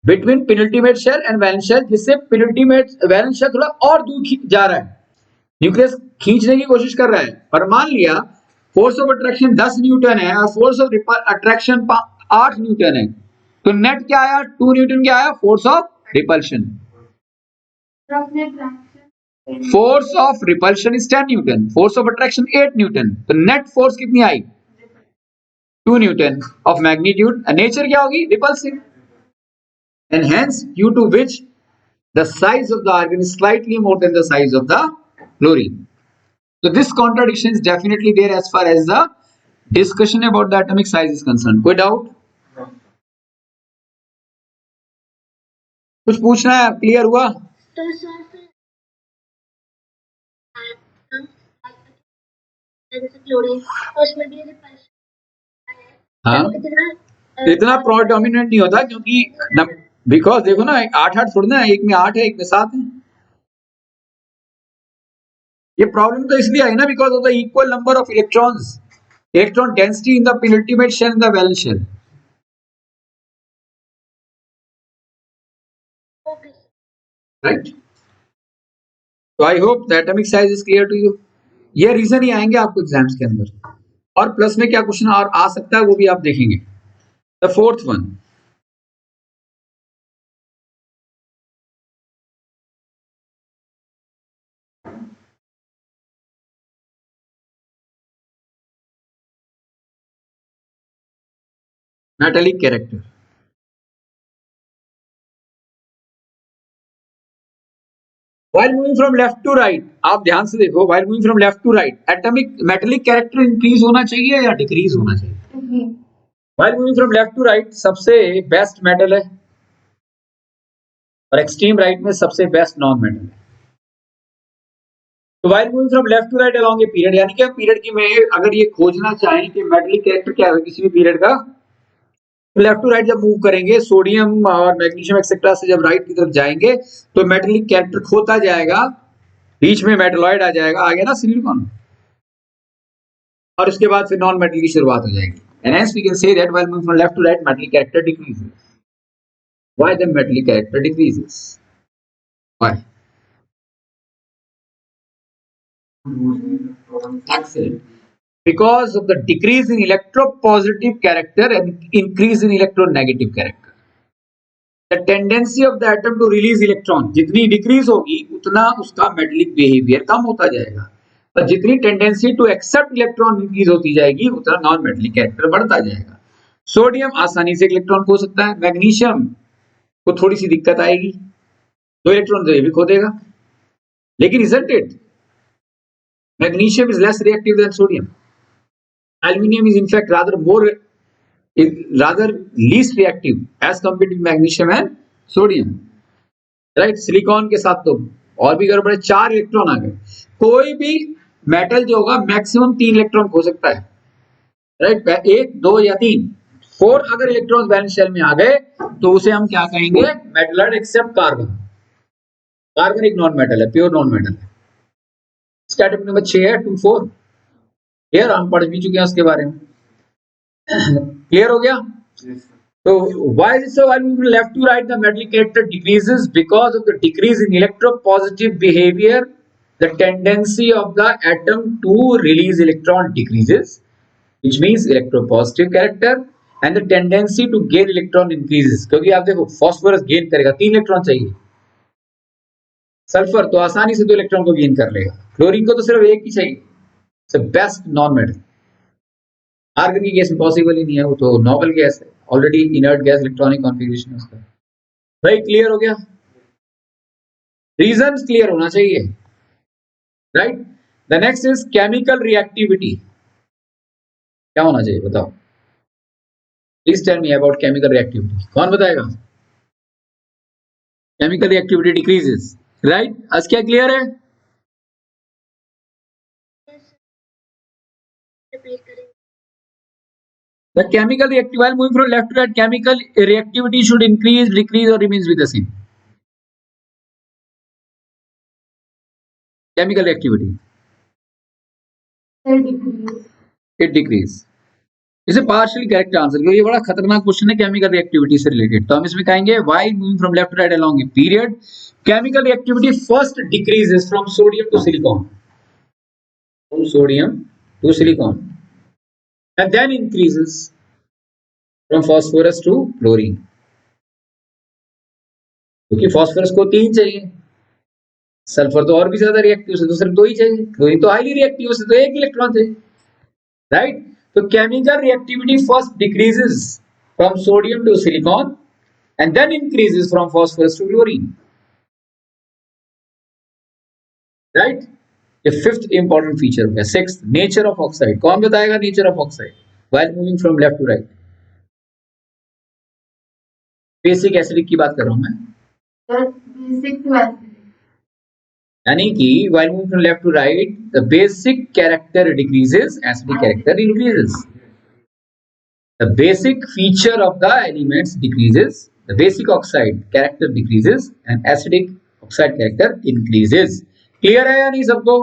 S1: between penultimate shell and valence shell, जिससे पेनल्टीमेट वैलेंस शेल थोड़ा और दूर जा रहा है, न्यूक्लियस खींचने की कोशिश कर रहा है। पर मान लिया फोर्स ऑफ अट्रैक्शन 10 न्यूटन है और फोर्स ऑफ अट्रैक्शन 8 न्यूटन है, तो नेट क्या आया? 2 न्यूटन क्या आया? Force of repulsion. Force of repulsion is 10 newton, force of attraction 8 newton, तो नेट फोर्स कितनी आई? 2 न्यूटन ऑफ मैग्नीट्यूड। नेचर क्या होगी? Repulsive, and hence due to which the size of the argon is slightly more than the size of the chlorine. So this contradiction is definitely there as far as the discussion about the atomic size is concerned. कोई doubt? कुछ पूछना है? Clear हुआ? तो sir chlorine उसमें भी हाँ, इतना प्रोडोमिनेंट नहीं होता क्योंकि बिकॉज देखो ना 8 थोड़ी ना, एक में 8 है, एक में 7 है। ये प्रॉब्लम तो इसलिए आई ना because of the equal number of electrons, electron density in the penultimate shell and the valence shell, right? तो I hope the atomic size is clear to you. ये रीजन ही आएंगे आपको एग्जाम्स के अंदर, और प्लस में क्या क्वेश्चन और आ सकता है वो भी आप देखेंगे। The fourth one, metallic character. While moving from left to right, आप ध्यान से देखो, while moving from left to right, atomic metallic character increase होना चाहिए या डिक्रीज होना चाहिए? While moving from left to right, सबसे बेस्ट मेटल है और एक्सट्रीम राइट में सबसे बेस्ट नॉन मेटल है। तो while moving from left to right along a period, यानी कि पीरियड की में अगर ये खोजना चाहें कि मेटालिक कैरेक्टर क्या है किसी भी पीरियड का, लेफ्ट टू राइट जब मूव करेंगे, सोडियम और मैग्नीशियम एक्सेट्रा से जब राइट की तरफ जाएंगे तो मेटालिक कैरेक्टर खोता जाएगा, बीच में मेटलॉइड आ जाएगा, आ गया ना सिलिकॉन, और उसके बाद फिर नॉन मेटल की शुरुआत हो जाएगी। And hence we can say that while moving from left to right metallic character decreases. Why the metallic character decreases? Why? Excellent. Because of the decrease in electropositive character and increase in electronegative character. The tendency of the atom to release electron जितनी decrease होगी उतना उसका metallic behaviour कम होता जाएगा, और जितनी tendency to accept electron increase होती जाएगी उतना नॉन मेटालिक कैरेक्टर बढ़ता जाएगा। सोडियम आसानी से इलेक्ट्रॉन खो सकता है, मैग्नीशियम को थोड़ी सी दिक्कत आएगी, 2 इलेक्ट्रॉन तो ये भी खो देगा, लेकिन isn't it magnesium is less reactive than sodium. Aluminium is in fact rather least reactive as compared to magnesium and sodium. Right, silicon के साथ तो और भी गड़बड़ है, 4 इलेक्ट्रॉन आ गए। कोई भी मेटल जो होगा मैक्सिमम 3 इलेक्ट्रॉन खो सकता है, राइट, 1, 2 या 3। 4 अगर इलेक्ट्रॉन वैलेंस शेल में आ गए तो उसे हम क्या कहेंगे, मेटल एक्सेप्ट कार्बन। कार्बन एक नॉन मेटल है, प्योर नॉन मेटल है। इसका एटॉमिक नंबर 6 है, 2 4। क्लियर, हम पढ़ भी चुके हैं उसके बारे में। क्लियर हो गया? So why is it so? While moving from left to right, the metallic character decreases because of the decrease in electropositive behavior. The tendency of the atom to release electron decreases, which means electropositive character, and the tendency to gain electron increases. क्योंकि आप देखो phosphorus gain करेगा, 3 electron चाहिए। Sulphur तो आसानी से 2 electron को gain कर लेगा, क्लोरीन को तो सिर्फ 1 ही चाहिए। It's best non metal. Argon की गैस पॉसिबल ही नहीं है, वो तो नॉबल गैस है, already inert gas, electronic configuration उसका। भाई क्लियर हो गया? रीजन क्लियर होना चाहिए, right. The next is chemical reactivity. क्या होना चाहिए बताओ? Please tell me about chemical reactivity. कौन बताएगा? Chemical reactivity decreases, right. आज क्या क्लियर है? The chemical reactivity, while moving from left to right, chemical reactivity should increase, decrease, or remains with the same. Chemical reactivity, it decrease. इसे partial correct answer, क्योंकि ये बड़ा खतरनाक question है chemical reactivity से रिलेटेड। तो हम इसमें कहेंगे while moving from left to right along a period, chemical reactivity first decreases from sodium to silicon, from sodium to silicon, and then increases from phosphorus to chlorine. क्योंकि phosphorus को 3 चाहिए, sulphur तो और भी ज्यादा रिएक्टिव, से तो सिर्फ 2 ही चाहिए, क्लोरीन तो हाईली रिएक्टिव, से तो 1 इलेक्ट्रॉन चाहिए, राइट। तो chemical reactivity first decreases from sodium to silicon and then increases from phosphorus to chlorine, right? ये फिफ्थ इंपॉर्टेंट फीचर हो गया। Sixth, nature of oxide. कौन बताएगा nature of oxide while moving from left to right? Basic acidic की बात कर रहा हूं मैं, यानी कि while moving from left to right the basic character decreases, acidic character increases. The basic feature of the elements decreases, the basic oxide character decreases and acidic oxide character increases. Clear है या नहीं सबको?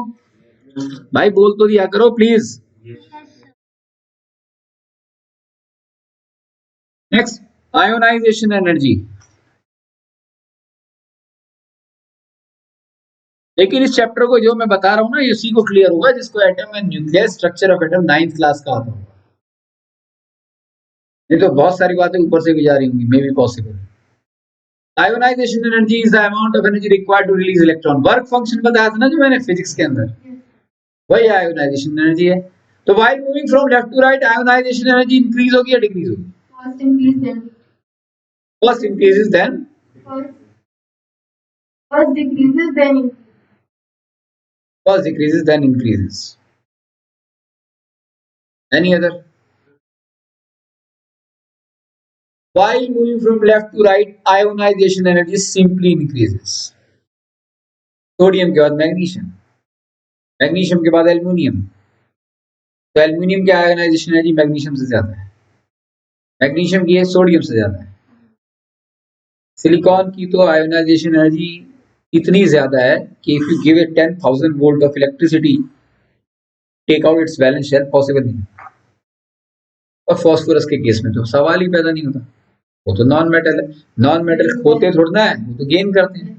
S1: भाई बोल तो दिया करो please. Next, ionisation energy. लेकिन इस चैप्टर को जो मैं बता रहा हूं ना, इसी को क्लियर होगा जिसको atom and nucleus structure of atom 9th class का आता होगा। नहीं तो बहुत सारी बातें ऊपर से भी जा रही होंगी, may be possible. Ionization energy is the amount of energy required to release electron. Work function बताया था ना जो मैंने फिजिक्स के अंदर, वही आयोनाइजेशन एनर्जी है। तो while moving from left to right, ionization energy increase होगी या डिक्रीज होगी? First increases then first decreases then increases. Any other? While moving from left to right, ionization energy simply increases. Sodium के बाद magnesium, magnesium के बाद aluminium, तो aluminium की ionisation energy magnesium से ज्यादा है, मैग्नीशियम की है सोडियम से ज्यादा है। सिलिकॉन की तो आयोनाइजेशन एनर्जी इतनी ज्यादा है कि if you give it 10,000 volt of electricity, take out its valence shell, possible नहीं। और फास्फोरस के केस में तो सवाल ही पैदा नहीं होता, वो तो नॉन मेटल है, नॉन मेटल खोते थोड़ा है, वो तो गेन करते हैं।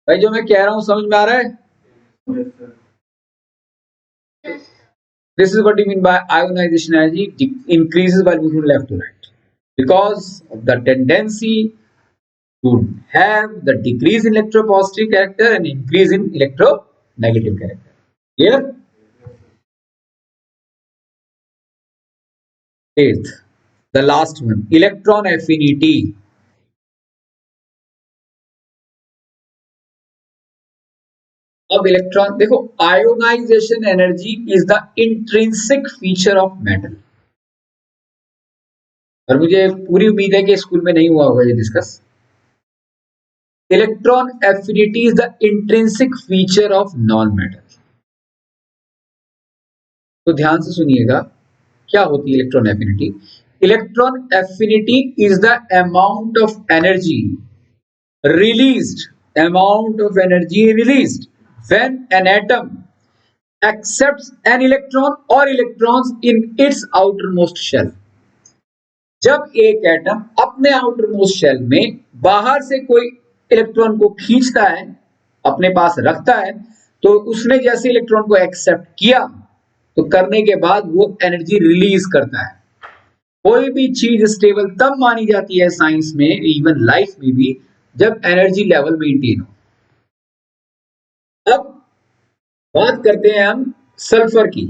S1: भाई जो मैं कह रहा हूं समझ में आ रहा है? This is what you mean by ionization energy increases while moving left to right because of the tendency to have the decrease in electropositive character and increase in electronegative character. Clear? Eighth, the last one, electron affinity. अब electron देखो, ionization energy is the intrinsic feature of metal. और मुझे पूरी उम्मीद है कि school में नहीं हुआ होगा ये discuss. Electron affinity is the intrinsic feature of non metal. तो ध्यान से सुनिएगा, क्या होती है electron affinity? Electron affinity is the amount of energy released, amount of energy released when an atom accepts an electron or electrons in its outermost shell। जब एक atom अपने आउटरमोस्ट शेल में बाहर से कोई इलेक्ट्रॉन को खींचता है, अपने पास रखता है, तो उसने जैसे इलेक्ट्रॉन को एक्सेप्ट किया, तो करने के बाद वो एनर्जी रिलीज करता है। कोई भी चीज स्टेबल तब मानी जाती है साइंस में, इवन लाइफ में भी, जब एनर्जी लेवल मेंटेन हो। अब बात करते हैं हम सल्फर की,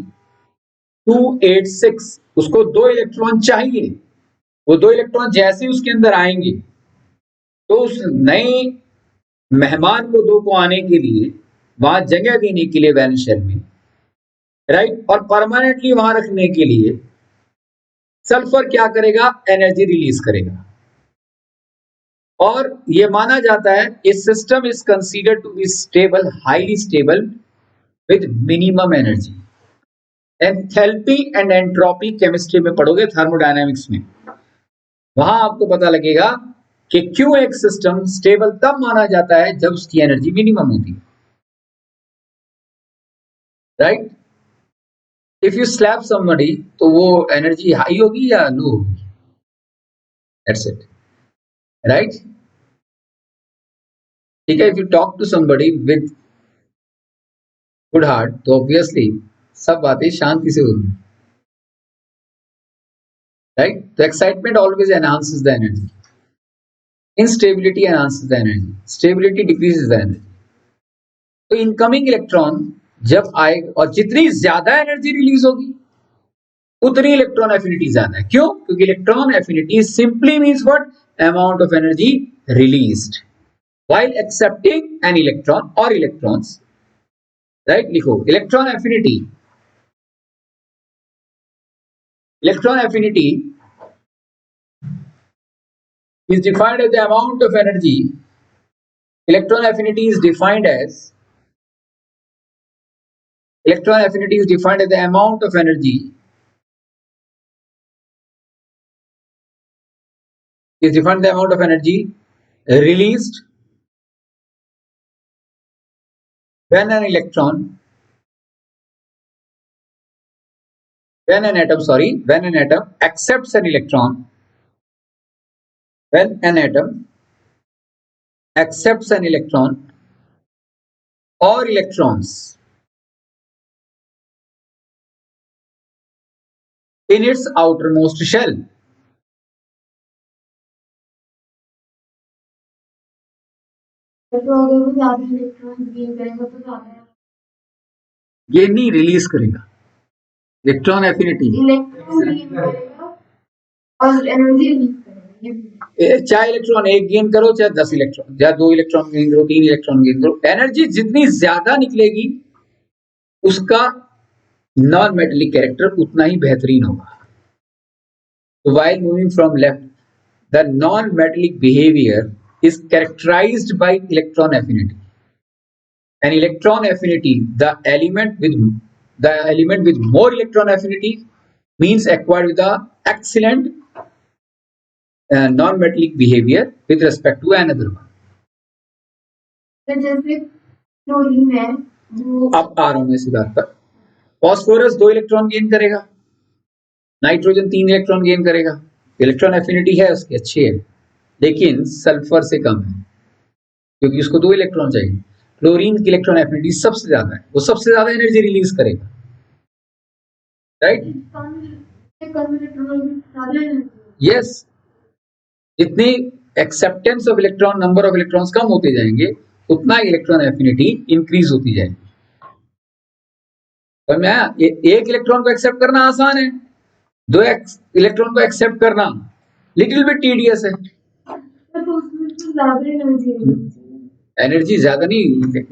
S1: 286। उसको 2 इलेक्ट्रॉन चाहिए। वो 2 इलेक्ट्रॉन जैसे उसके अंदर आएंगे, तो उस नए मेहमान को 2 को आने के लिए, वहां जगह देने के लिए वैलेंस शेल में, राइट, और परमानेंटली वहां रखने के लिए सल्फर क्या करेगा? एनर्जी रिलीज करेगा। और यह माना जाता है इस system is considered to be stable, highly stable with minimum energy. Enthalpy and entropy chemistry में पढ़ोगे, थर्मोडायनामिक्स में, वहां आपको पता लगेगा कि क्यों एक सिस्टम स्टेबल तब माना जाता है जब उसकी एनर्जी मिनिमम होती है, right. If you slap somebody, तो वो एनर्जी हाई होगी या लो होगी? That's it, right. ठीक है, if you talk to somebody with good heart, तो ऑब्वियसली सब बातें शांति से होगी, राइट। तो excitement always enhances the energy, instability enhances the energy, stability decreases the energy। तो इनकमिंग इलेक्ट्रॉन जब आए, और जितनी ज्यादा एनर्जी रिलीज होगी उतनी इलेक्ट्रॉन एफिनिटी ज्यादा है। क्यों? क्योंकि electron affinity simply means what? Amount of energy released while accepting an electron और इलेक्ट्रॉन्स, राइट। लिखो electron affinity. Electron affinity is defined as the amount of energy. Electron affinity is defined as the amount of energy released when an atom accepts an electron, when an atom accepts an electron or electrons in its outermost shell।
S2: तो अगर वो ज्यादा electron gain करेगा तो ज्यादा
S1: ये नहीं release करेगा। इलेक्ट्रॉन एफिनिटी
S2: इलेक्ट्रॉन गेन करेगा और एनर्जी रिलीज करेगा।
S1: चाहे इलेक्ट्रॉन 1 गेन करो, चाहे 10 इलेक्ट्रॉन, चाहे 2 इलेक्ट्रॉन गेन करो, 3 इलेक्ट्रॉन गेन करो, एनर्जी जितनी ज्यादा निकलेगी उसका नॉन मेटेलिक कैरेक्टर उतना ही बेहतरीन होगा। तो while moving from left, the non-metallic behavior is characterized by electron affinity। And electron affinity, the element with more electron affinity means acquired with the excellent non-metallic behavior with respect to another one।
S2: तो जैसे chlorine है वो,
S1: अब आ रहा हूं मैं इसी बात पर। फॉस्फोरस 2 इलेक्ट्रॉन गेन करेगा, नाइट्रोजन 3 इलेक्ट्रॉन गेन करेगा, इलेक्ट्रॉन एफिनिटी है उसकी अच्छी है, लेकिन सल्फर से कम है क्योंकि उसको 2 इलेक्ट्रॉन चाहिए। क्लोरीन की इलेक्ट्रॉन एफिनिटी सबसे ज्यादा है, वो सबसे ज्यादा एनर्जी रिलीज करेगा, राइट।
S2: कम इलेक्ट्रॉन ज्यादा एनर्जी।
S1: यस, जितनी acceptance of electron, number of electrons कम होते जाएंगे, उतना इलेक्ट्रॉन एफिनिटी इंक्रीज होती जाएगी। तो मैं एक इलेक्ट्रॉन को एक्सेप्ट करना आसान है, 2 इलेक्ट्रॉन को एक्सेप्ट करना लिटिल बिट टीडियस है।
S2: तो उसमें तो ज्यादा एनर्जी
S1: एनर्जी ज्यादा नहीं,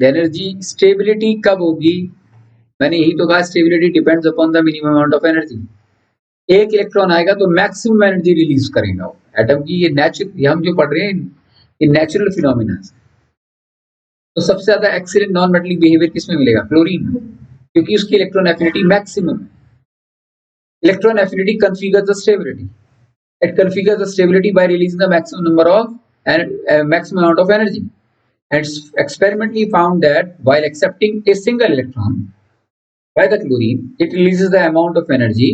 S1: एनर्जी स्टेबिलिटी कब होगी? मैंने यही तो कहा, stability depends upon the minimum amount of energy. एक इलेक्ट्रॉन आएगा तो मैक्सिमम एनर्जी रिलीज करेगा वो। एटम की ये नेचुरल, हम जो पढ़ रहे हैं ये नेचुरल फिनोमिना। तो सबसे ज्यादा एक्सीलेंट नॉन मेटेलिक बिहेवियर किसमें मिलेगा? क्लोरीन में, क्योंकि उसकी इलेक्ट्रॉन एफिनिटी मैक्सिमम है। Electron affinity configures the stability, it configures the stability by releasing the maximum number of and maximum amount of energy. And it's experimentally found that while accepting a single electron by the chlorine, it releases the amount of energy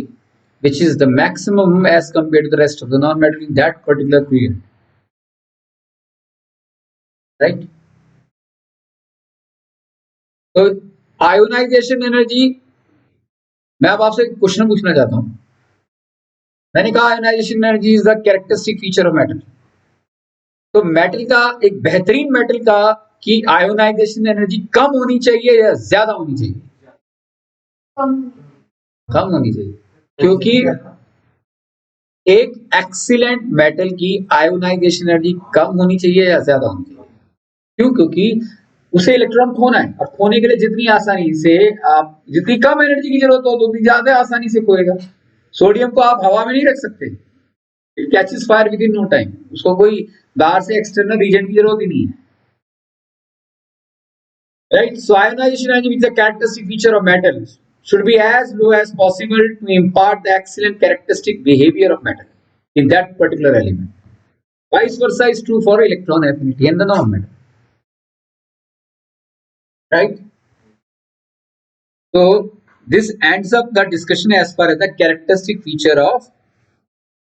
S1: which is the maximum as compared to the rest of the non-metal in that particular period. Right? So ionization energy, मैं अब आपसे question पूछना चाहता हूं। मैंने कहा ionization energy is the characteristic feature of metal. तो metal का, एक बेहतरीन मेटल का कि आयोनाइजेशन एनर्जी कम होनी चाहिए या ज्यादा होनी चाहिए? कम होनी चाहिए, क्योंकि एक एक्सीलेंट मेटल की आयोनाइजेशन एनर्जी कम होनी चाहिए या ज्यादा होनी चाहिए? क्यों? क्योंकि उसे इलेक्ट्रॉन खोना है, और खोने के लिए जितनी आसानी से आप, जितनी कम एनर्जी की जरूरत हो तो उतनी ज्यादा आसानी से खोएगा। सोडियम को आप हवा में नहीं रख सकते, it catches fire within no time, उसको कोई बाहर से एक्सटर्नल रीजन की जरूरत ही नहीं है। Right? So ionization energy, which is a characteristic feature of metals, should be as low as possible to impart the excellent characteristic behavior of metal in that particular element. Vice versa is true for electron affinity and the non-metal. Right? So this ends up the discussion as far as the characteristic feature of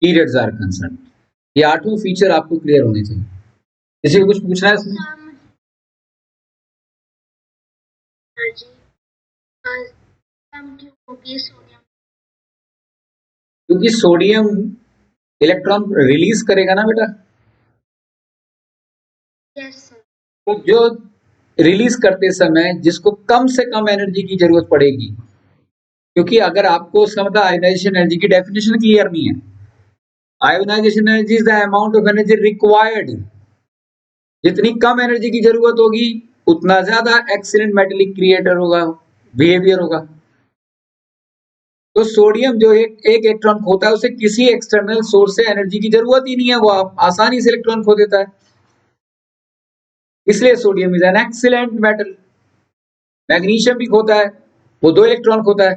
S1: periods are concerned. ये आठों feature आपको clear होने चाहिए। किसी को कुछ पूछना है इसमें? क्योंकि सोडियम इलेक्ट्रॉन रिलीज करेगा ना बेटा।
S2: Yes sir.
S1: तो जो रिलीज करते समय जिसको कम से कम एनर्जी की जरूरत पड़ेगी, क्योंकि अगर आपको उसका मतलब आयोनाइजेशन एनर्जी की डेफिनेशन क्लियर नहीं है। Ionization energy is the amount of energy required. जितनी कम एनर्जी की जरूरत होगी उतना ज्यादा एक्सीलेंट मेटेलिक क्रिएटर होगा, बिहेवियर होगा। तो सोडियम जो एक इलेक्ट्रॉन खोता है उसे किसी एक्सटर्नल सोर्स से एनर्जी की जरूरत ही नहीं है, वो आसानी से इलेक्ट्रॉन खो देता है। इसलिए sodium is an excellent metal. Magnesium भी खोता है, वो 2 इलेक्ट्रॉन खोता है,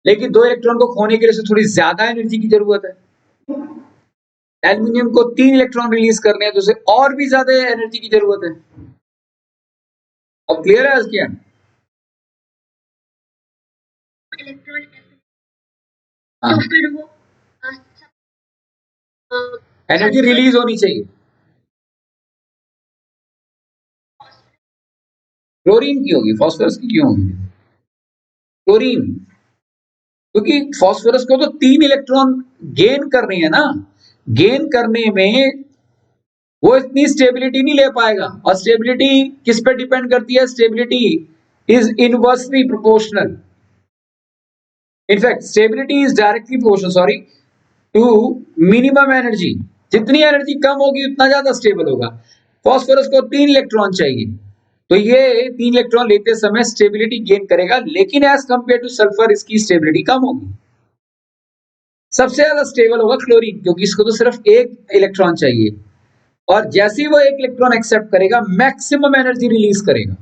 S1: लेकिन 2 इलेक्ट्रॉन को खोने के लिए थोड़ी ज्यादा एनर्जी की जरूरत है। एल्यूमिनियम को 3 इलेक्ट्रॉन रिलीज करने हैं तो उसे और भी ज्यादा एनर्जी की जरूरत है। अब क्लियर है आज क्या?
S2: इलेक्ट्रॉन
S1: तो
S2: फिर वो
S1: एनर्जी रिलीज होनी चाहिए। क्लोरीन की होगी, फास्फोरस की क्यों होगी? क्लोरीन, क्योंकि फास्फोरस को तो 3 इलेक्ट्रॉन गेन करने हैं ना, गेन करने में वो इतनी स्टेबिलिटी नहीं ले पाएगा। और स्टेबिलिटी किस पे डिपेंड करती है? Stability is inversely proportional. In fact stability is directly proportional to minimum energy. जितनी एनर्जी कम होगी उतना ज्यादा स्टेबल होगा। फास्फोरस को 3 इलेक्ट्रॉन चाहिए, तो ये 3 इलेक्ट्रॉन लेते समय स्टेबिलिटी गेन करेगा, लेकिन एज कंपेयर टू सल्फर इसकी स्टेबिलिटी कम होगी। सबसे ज्यादा स्टेबल होगा क्लोरीन, क्योंकि इसको तो सिर्फ 1 इलेक्ट्रॉन चाहिए, और जैसे ही वो 1 इलेक्ट्रॉन एक्सेप्ट करेगा मैक्सिमम एनर्जी रिलीज करेगा।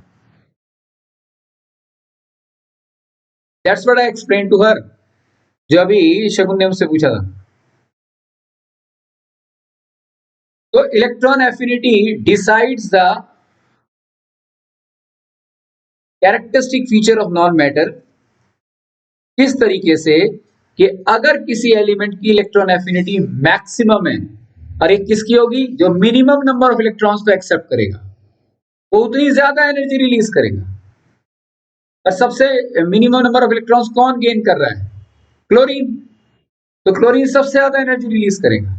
S1: That's what I explain to her, जो अभी शगुन ने मुझसे पूछा था। तो electron affinity decides the characteristic feature of non metal किस तरीके से कि अगर किसी एलिमेंट की इलेक्ट्रॉन एफिनिटी मैक्सिमम है और एक किसकी होगी? जो मिनिमम नंबर ऑफ इलेक्ट्रॉन्स को एक्सेप्ट करेगा, वो उतनी ज्यादा एनर्जी रिलीज करेगा। और सबसे मिनिमम नंबर ऑफ इलेक्ट्रॉन्स कौन गेन कर रहा है? क्लोरीन। तो क्लोरीन सबसे ज्यादा एनर्जी रिलीज करेगा।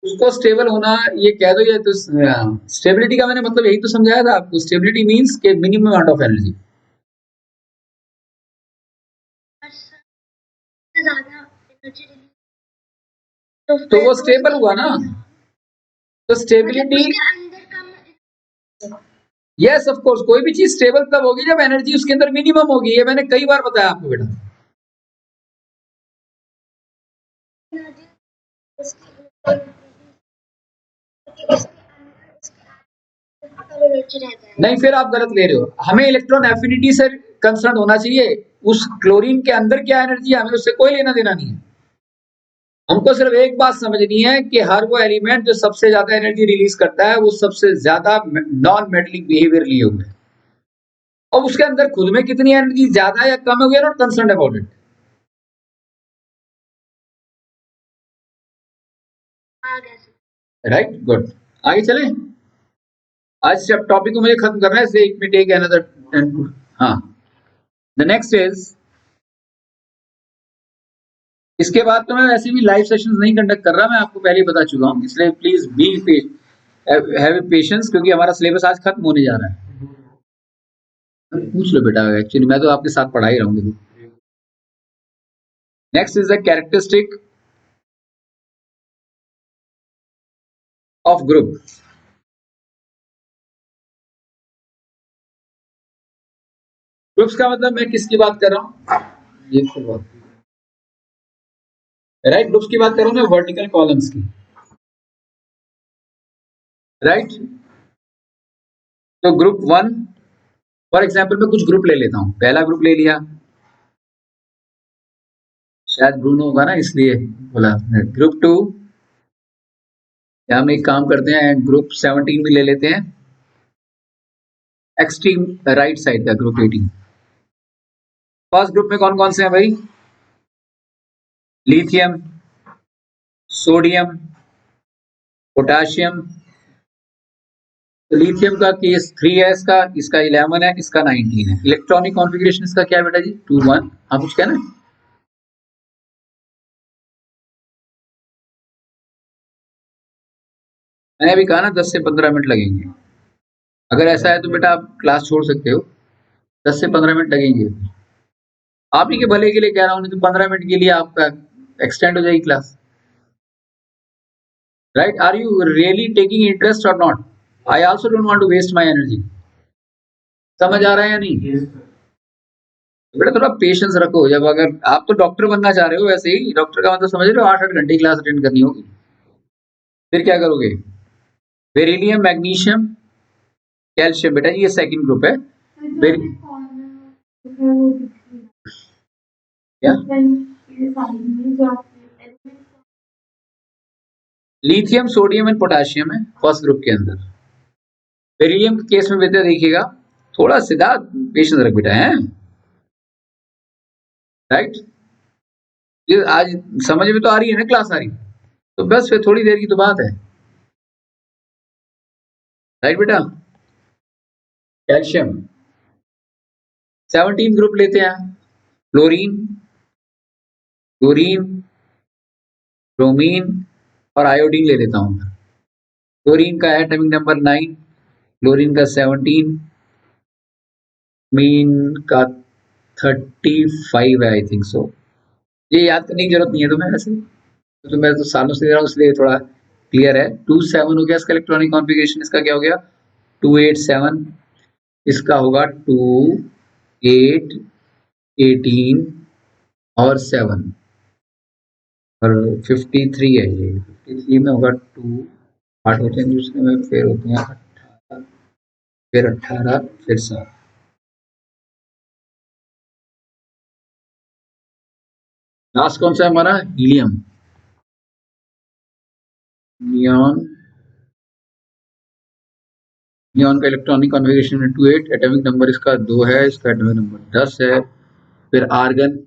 S1: उसको स्टेबल होना, ये कह दो, ये तो स्टेबिलिटी का मैंने मतलब यही तो समझाया था आपको। स्टेबिलिटी मींस के मिनिमम अमाउंट ऑफ एनर्जी।
S2: ज्यादा
S1: तो वो स्टेबल हुआ ना, तो स्टेबिलिटी, यस ऑफ कोर्स, कोई भी चीज स्टेबल तब होगी जब एनर्जी उसके अंदर मिनिमम होगी। ये मैंने कई बार बताया आपको बेटा। नहीं, फिर आप गलत ले रहे हो। हमें इलेक्ट्रॉन एफिनिटी से कंसर्न होना चाहिए। उस क्लोरीन के अंदर क्या एनर्जी है हमें उससे कोई लेना देना नहीं है। हमको सिर्फ एक बात समझनी है कि हर वो एलिमेंट जो सबसे ज्यादा एनर्जी रिलीज करता है वो सबसे ज्यादा नॉन मेटलिक बिहेवियर लिए हुए है, और उसके अंदर खुद में कितनी एनर्जी ज्यादा या कम है we are not concern about it. Right, good. आगे चले। आज जब टॉपिक को मुझे खत्म करना है, इसलिए इट मे टेक अनदर 10 हाँ। द नेक्स्ट इज, इसके बाद तो मैं वैसे भी लाइव सेशंस नहीं कंडक्ट कर रहा, मैं आपको पहले ही बता चुका हूँ, इसलिए प्लीज बी हैव पेशेंस, क्योंकि हमारा सिलेबस आज खत्म होने जा रहा है। पूछ लो बेटा, एक्चुअली मैं तो आपके साथ पढ़ा ही रहूंगी। Next is the characteristic of group. Groups का मतलब मैं किसकी बात कर रहा हूँ, ये राइट, ग्रुप्स की बात कर रहा हूँ मैं, वर्टिकल कॉलम्स की। राइट, तो ग्रुप 1 फॉर एग्जाम्पल मैं कुछ ग्रुप ले लेता हूँ। पहला ग्रुप ले लिया, शायद ब्रूनो होगा ना इसलिए बोला। ग्रुप 2, या हम एक काम करते हैं ग्रुप 17 भी ले लेते हैं, एक्सट्रीम राइट साइड का ग्रुप 18। फर्स्ट ग्रुप में कौन कौन से हैं भाई, लिथियम, सोडियम, पोटाशियम। तो लिथियम का केस 3 है, इसका 11 है, इसका 19 है। इलेक्ट्रॉनिक कॉन्फ़िगरेशन इसका क्या है बेटा जी, 2 1। हाँ कुछ कहना है? मैंने अभी कहा ना 10 से 15 मिनट लगेंगे। अगर ऐसा है तो बेटा आप क्लास छोड़ सकते हो, 10 से 15 मिनट लगेंगे। आप ही के भले के लिए कह रहा हूँ, नहीं तो 15 मिनट के लिए आपका एक्सटेंड हो जाएगी class. Right, are you really taking interest और not? I also don't want to waste my energy. समझ आ रहा है या नहीं? तो बेटा थोड़ा पेशेंस रखो। जब अगर आप तो डॉक्टर बनना चाह रहे हो, वैसे ही डॉक्टर का मतलब समझ रहे हो, 8-8 घंटे क्लास अटेंड करनी होगी, फिर क्या करोगे? बेरिलियम, मैग्नीशियम, कैल्शियम, बेटा ये सेकंड ग्रुप है। क्या? लिथियम, सोडियम एंड पोटेशियम है फर्स्ट ग्रुप के अंदर। बेरिलियम के केस में बेटा देखिएगा, थोड़ा सीधा पेशेंस रख बेटा है। राइट, ये आज समझ में तो आ रही है ना क्लास सारी, तो बस फिर थोड़ी देर की तो बात है। राइट बेटा, कैल्शियम 17 ग्रुप लेते हैं। फ्लोरीन, क्लोरीन, ब्रोमीन और आयोडीन ले लेता हूँ। क्लोरीन का एटॉमिक नंबर 9, क्लोरीन का 17, मीन का 35 है आई थिंक सो। ये याद करने की जरूरत नहीं है तुम्हें वैसे, तो मैं तो सालों से दे रहा हूँ इसलिए थोड़ा क्लियर है। 27 हो गया इसका इलेक्ट्रॉनिक कॉन्फ़िगरेशन। इसका क्या हो गया, 287। इसका होगा 2 8 18 और 7 और 53 है। ये 53 में होगा 2 8 होते हैं दूसरे में, फिर होते हैं 18, फिर 18, फिर 7। लास्ट कौन सा है हमारा, हीलियम, नियॉन। नियॉन का इलेक्ट्रॉनिक कॉन्फ़िगरेशन में 28, एटॉमिक नंबर इसका 2 है, इसका एटॉमिक नंबर 10 है। फिर आर्गन,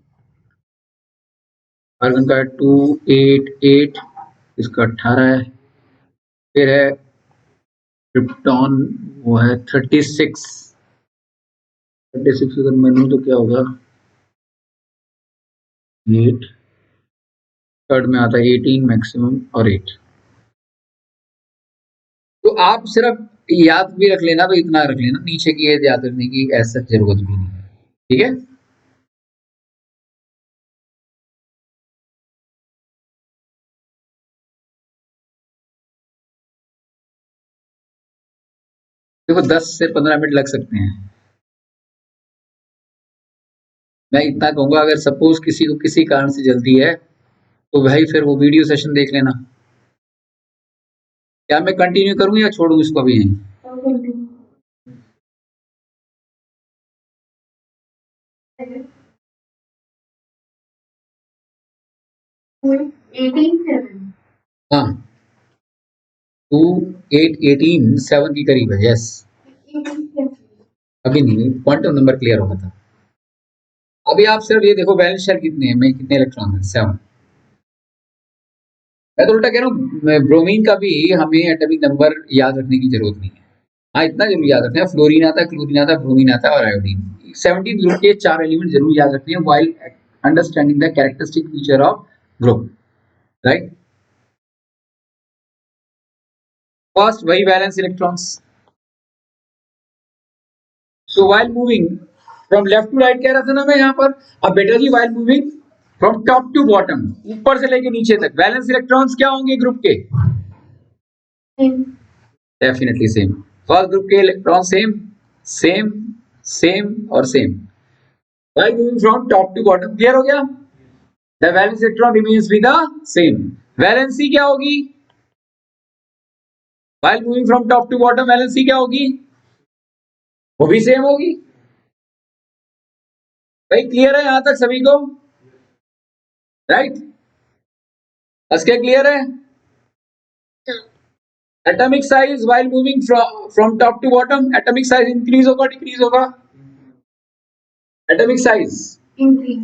S1: आर्गन का 288, इसका 18 है। फिर है क्रिप्टॉन, वो है 36। 36 अगर मैं लूँ तो क्या होगा, 8। थर्ड में आता है 18 मैक्सिमम और 8। तो आप सिर्फ याद भी रख लेना, तो इतना रख लेना, नीचे की एज याद रखने की ऐसा जरूरत भी नहीं है। ठीक है। देखो 10 से 15 मिनट लग सकते हैं। मैं इतना कहूंगा, अगर सपोज किसी को किसी कारण से जल्दी है तो भाई फिर वो वीडियो सेशन देख लेना। क्या मैं कंटिन्यू करूं या छोड़ूं इसको अभी यहीं?
S2: और कंटिन्यू 18:7
S1: हाँ, 2 8 18 7 के करीब है। यस,
S2: 18:7
S1: अभी नहीं, क्वांटम नंबर क्लियर होगा था। अभी आप सिर्फ ये देखो वैलेंस शेल कितने हैं, में कितने इलेक्ट्रॉन है? 7। मैं तो उल्टा कह रहा हूँ, ब्रोमीन का भी हमें एटॉमिक नंबर याद रखने की जरूरत नहीं है। हाँ, इतना जरूर याद रखना है, फ्लोरीन आता है, क्लोरीन आता है, ब्रोमीन आता है और आयोडीन। 17 ग्रुप के 4 एलिमेंट जरूर याद रखने हैं while understanding the characteristic feature of group, right. First वही valence electrons. So while moving from left to right कह रहा था ना मैं यहाँ पर। अब बेटा जी, while moving from top to bottom, ऊपर से लेके नीचे तक, वैलेंस इलेक्ट्रॉन्स क्या होंगे ग्रुप के? Definitely same. फर्स्ट ग्रुप के इलेक्ट्रॉन सेम, सेम, सेम और same. While moving from top to bottom, clear हो गया? The valence electron remains with the same. Valency क्या होगी? While moving from top to bottom valency क्या होगी? वो भी सेम होगी। भाई क्लियर है यहां तक सभी को? राइट, बस क्या क्लियर है? Atomic size while moving from top to bottom, atomic size increase होगा डिक्रीज होगा? Atomic size
S2: increase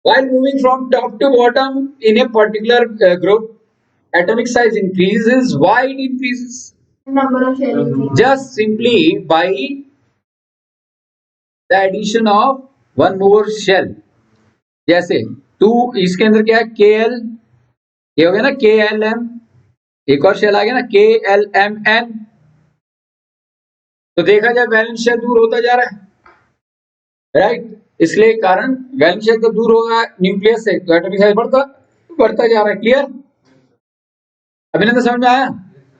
S1: while moving from top to bottom in a particular group, atomic size increases. Why it increases?
S2: number of shell increase
S1: Just simply by the addition of one more shell. जैसे to, इसके अंदर क्या है? के L, ये हो गया ना के एल एम, एक और शेल आ गया ना के एल एम एन। तो देखा जाए वैलेंस शेल दूर होता जा रहा है, राइट। इसलिए कारण वैलेंस शेल तो दूर होगा न्यूक्लियस से, तो एटॉमिक साइज बढ़ता जा रहा है। क्लियर? अभिनंदन, समझ में आया?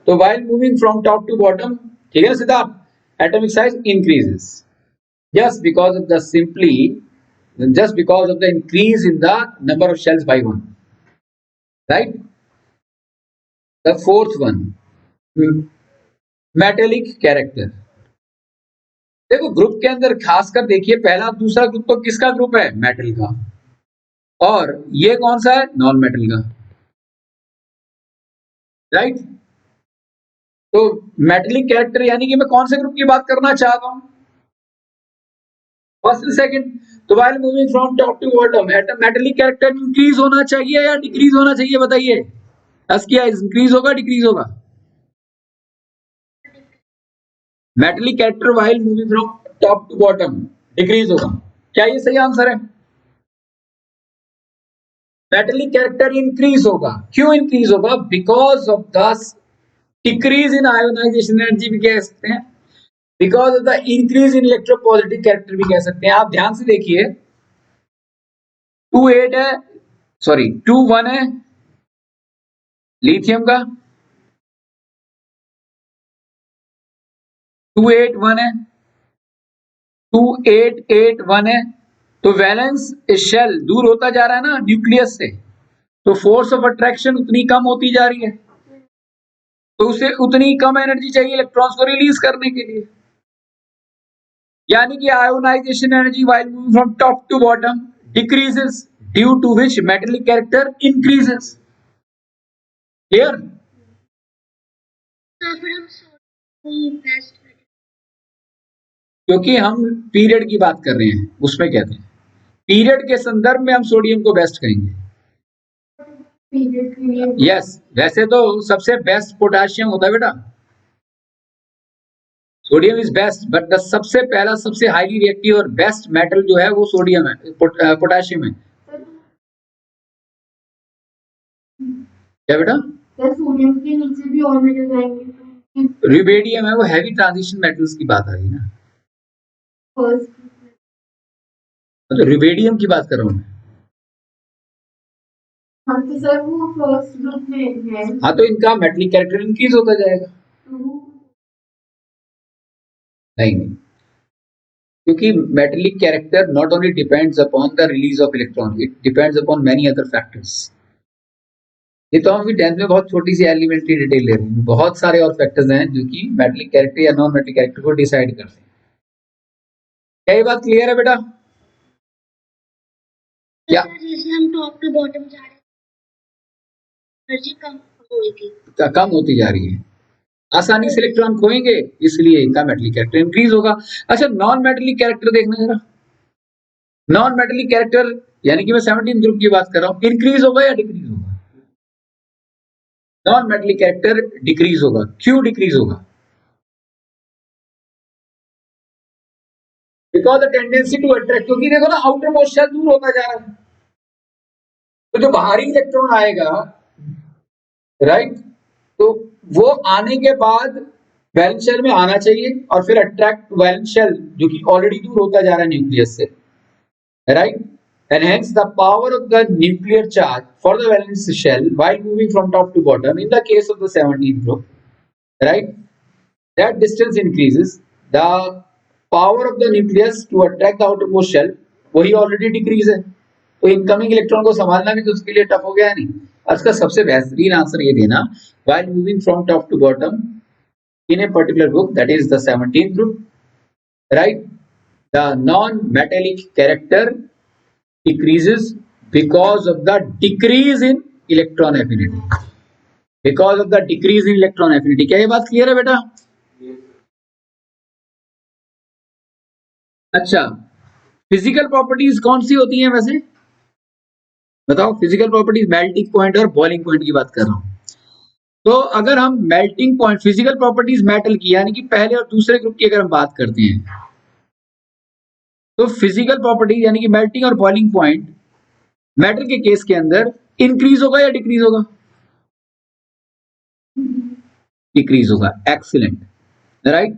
S1: तो while moving from top to bottom, ठीक है ना Siddharth, atomic size increases just because of the simply just because of the increase in the number of shells by one, right? The fourth one, metallic character। देखो group के अंदर खासकर देखिए, पहला दूसरा ग्रुप तो किसका ग्रुप है? मेटल का। और ये कौन सा है? नॉन मेटल का, राइट। तो मेटेलिक कैरेक्टर यानी कि मैं कौन से ग्रुप की बात करना चाहता हूं? First and second. तो while moving from top to bottom, metallic character increase होना चाहिए या डिक्रीज होना चाहिए? बताइए। क्या इंक्रीज होगा डिक्रीज होगा? Metallic character while moving from top to bottom decrease होगा। क्या ये सही आंसर है? मेटेलिक कैरेक्टर इंक्रीज होगा। क्यों इंक्रीज होगा? Because of the decrease in ionization energy भी कह सकते हैं, because of the increase in electropositive character भी कह सकते हैं। आप ध्यान से देखिए, 2 8 है, सॉरी 2 1 है लिथियम का, 2 8 1 है, 2 8 8 1 है। तो वैलेंस शेल दूर होता जा रहा है ना न्यूक्लियस से, तो फोर्स ऑफ अट्रैक्शन उतनी कम होती जा रही है, तो उसे उतनी कम एनर्जी चाहिए इलेक्ट्रॉन्स को रिलीज करने के लिए। यानी कि ionization energy while moving from top to bottom decreases, due to which metallic character increases. Clear? क्योंकि हम पीरियड की बात कर रहे हैं, उसमें कहते हैं पीरियड के संदर्भ में हम सोडियम को बेस्ट कहेंगे।
S2: पीरियड के लिए
S1: यस, वैसे तो सबसे बेस्ट पोटाशियम होता है बेटा, sodium is best, but the सबसे पहला सबसे हाईली रिएक्टिव और बेस्ट मेटल जो है वो सोडियम है, पोटाशियम है। क्या बेटा?
S2: सर सोडियम के नीचे भी और मेटल जाएंगे तो
S1: रुबेडियम है, वो हैवी ट्रांजिशन मेटल्स की बात आ रही ना,
S2: फर्स्ट
S1: तो रुबेडियम की बात कर रहा हूँ मैं।
S2: हाँ तो सर वो फर्स्ट ग्रुप में है
S1: हाँ, तो इनका मेटेलिक कैरेक्टर इंक्रीज होता जाएगा।
S2: तो
S1: नहीं नहीं, क्योंकि metallic character not only depends upon the release of electron, it depends upon many other factors. ये तो हम अभी 10th में बहुत छोटी सी एलिमेंट्री डिटेल ले रहे हैं, बहुत सारे और फैक्टर्स हैं जो कि मेटेलिक कैरेक्टर या नॉन मेटेलिक कैरेक्टर को डिसाइड करते हैं। क्या ये बात क्लियर है बेटा? क्या
S2: जैसे हम टॉप टू बॉटम जा रहे हैं, एनर्जी कम होगी,
S1: कम होती जा रही है, आसानी से इलेक्ट्रॉन खोएंगे, इसलिए इनका मेटेलिक कैरेक्टर इंक्रीज होगा। अच्छा, नॉन मेटेलिक कैरेक्टर देखना जरा। नॉन मेटेलिक कैरेक्टर यानी कि मैं 17 ग्रुप की बात कर रहा हूं, इंक्रीज होगा या डिक्रीज होगा? नॉन मेटेलिक कैरेक्टर डिक्रीज होगा। क्यों डिक्रीज होगा? Because the tendency to attract, क्योंकि देखो ना आउटर मोस्ट शेल दूर होता जा रहा है, तो जो बाहरी इलेक्ट्रॉन आएगा, राइट, तो वो आने के बाद वैलेंस शेल में आना चाहिए और फिर अट्रैक्ट वैलेंस शेल जो कि ऑलरेडी दूर होता जा रहा है न्यूक्लियस से, right, and hence the power of the nuclear charge for the valence shell while moving from top to bottom in the case of the 17th group, right, that distance increases, the power of the nucleus to attract the outermost shell वही already decrease है, तो incoming electron को संभालना भी तो उसके लिए tough हो गया नहीं। इसका सबसे बेहतरीन आंसर ये देना, while moving from top to bottom in a particular group, that is the 17th group, right, the non-metallic character decreases because of the decrease in electron affinity, because of the decrease in electron affinity। क्या ये बात clear है बेटा? अच्छा, physical properties कौन सी होती हैं वैसे बताओ? फिजिकल प्रॉपर्टीज मेल्टिंग पॉइंट और बॉइलिंग पॉइंट की बात कर रहा हूं। तो अगर हम melting point, physical properties metal की यानी कि पहले और दूसरे ग्रुप की अगर हम बात करते हैं, तो फिजिकल प्रॉपर्टीज यानी कि मेल्टिंग और बॉइलिंग पॉइंट मेटल के केस के अंदर इंक्रीज होगा या डिक्रीज होगा? डिक्रीज होगा। Excellent, right.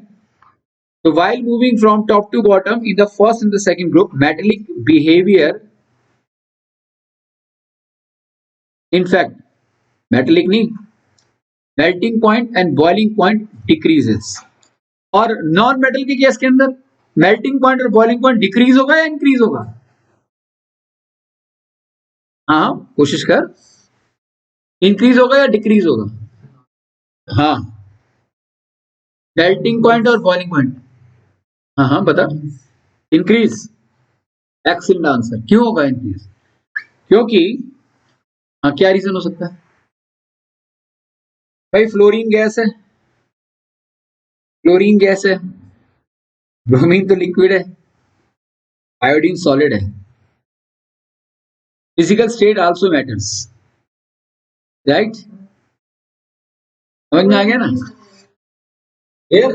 S1: So while moving from top to bottom in the first and the second group, metallic behavior, in fact, metallic नहीं, melting point and boiling point decreases। और non metal के case के अंदर melting point और boiling point decrease होगा या increase होगा? हाँ, कोशिश कर, इंक्रीज होगा या डिक्रीज होगा? हाँ, मेल्टिंग पॉइंट और बॉइलिंग पॉइंट, हाँ हाँ बता। Increase, excellent answer. क्यों होगा इंक्रीज? क्योंकि हाँ, क्या रीजन हो सकता है भाई? फ्लोरीन गैस है, क्लोरीन गैस है, ब्रोमीन तो लिक्विड है, आयोडीन सॉलिड है। Physical state also matters, right? समझ में आ गया ना? Here,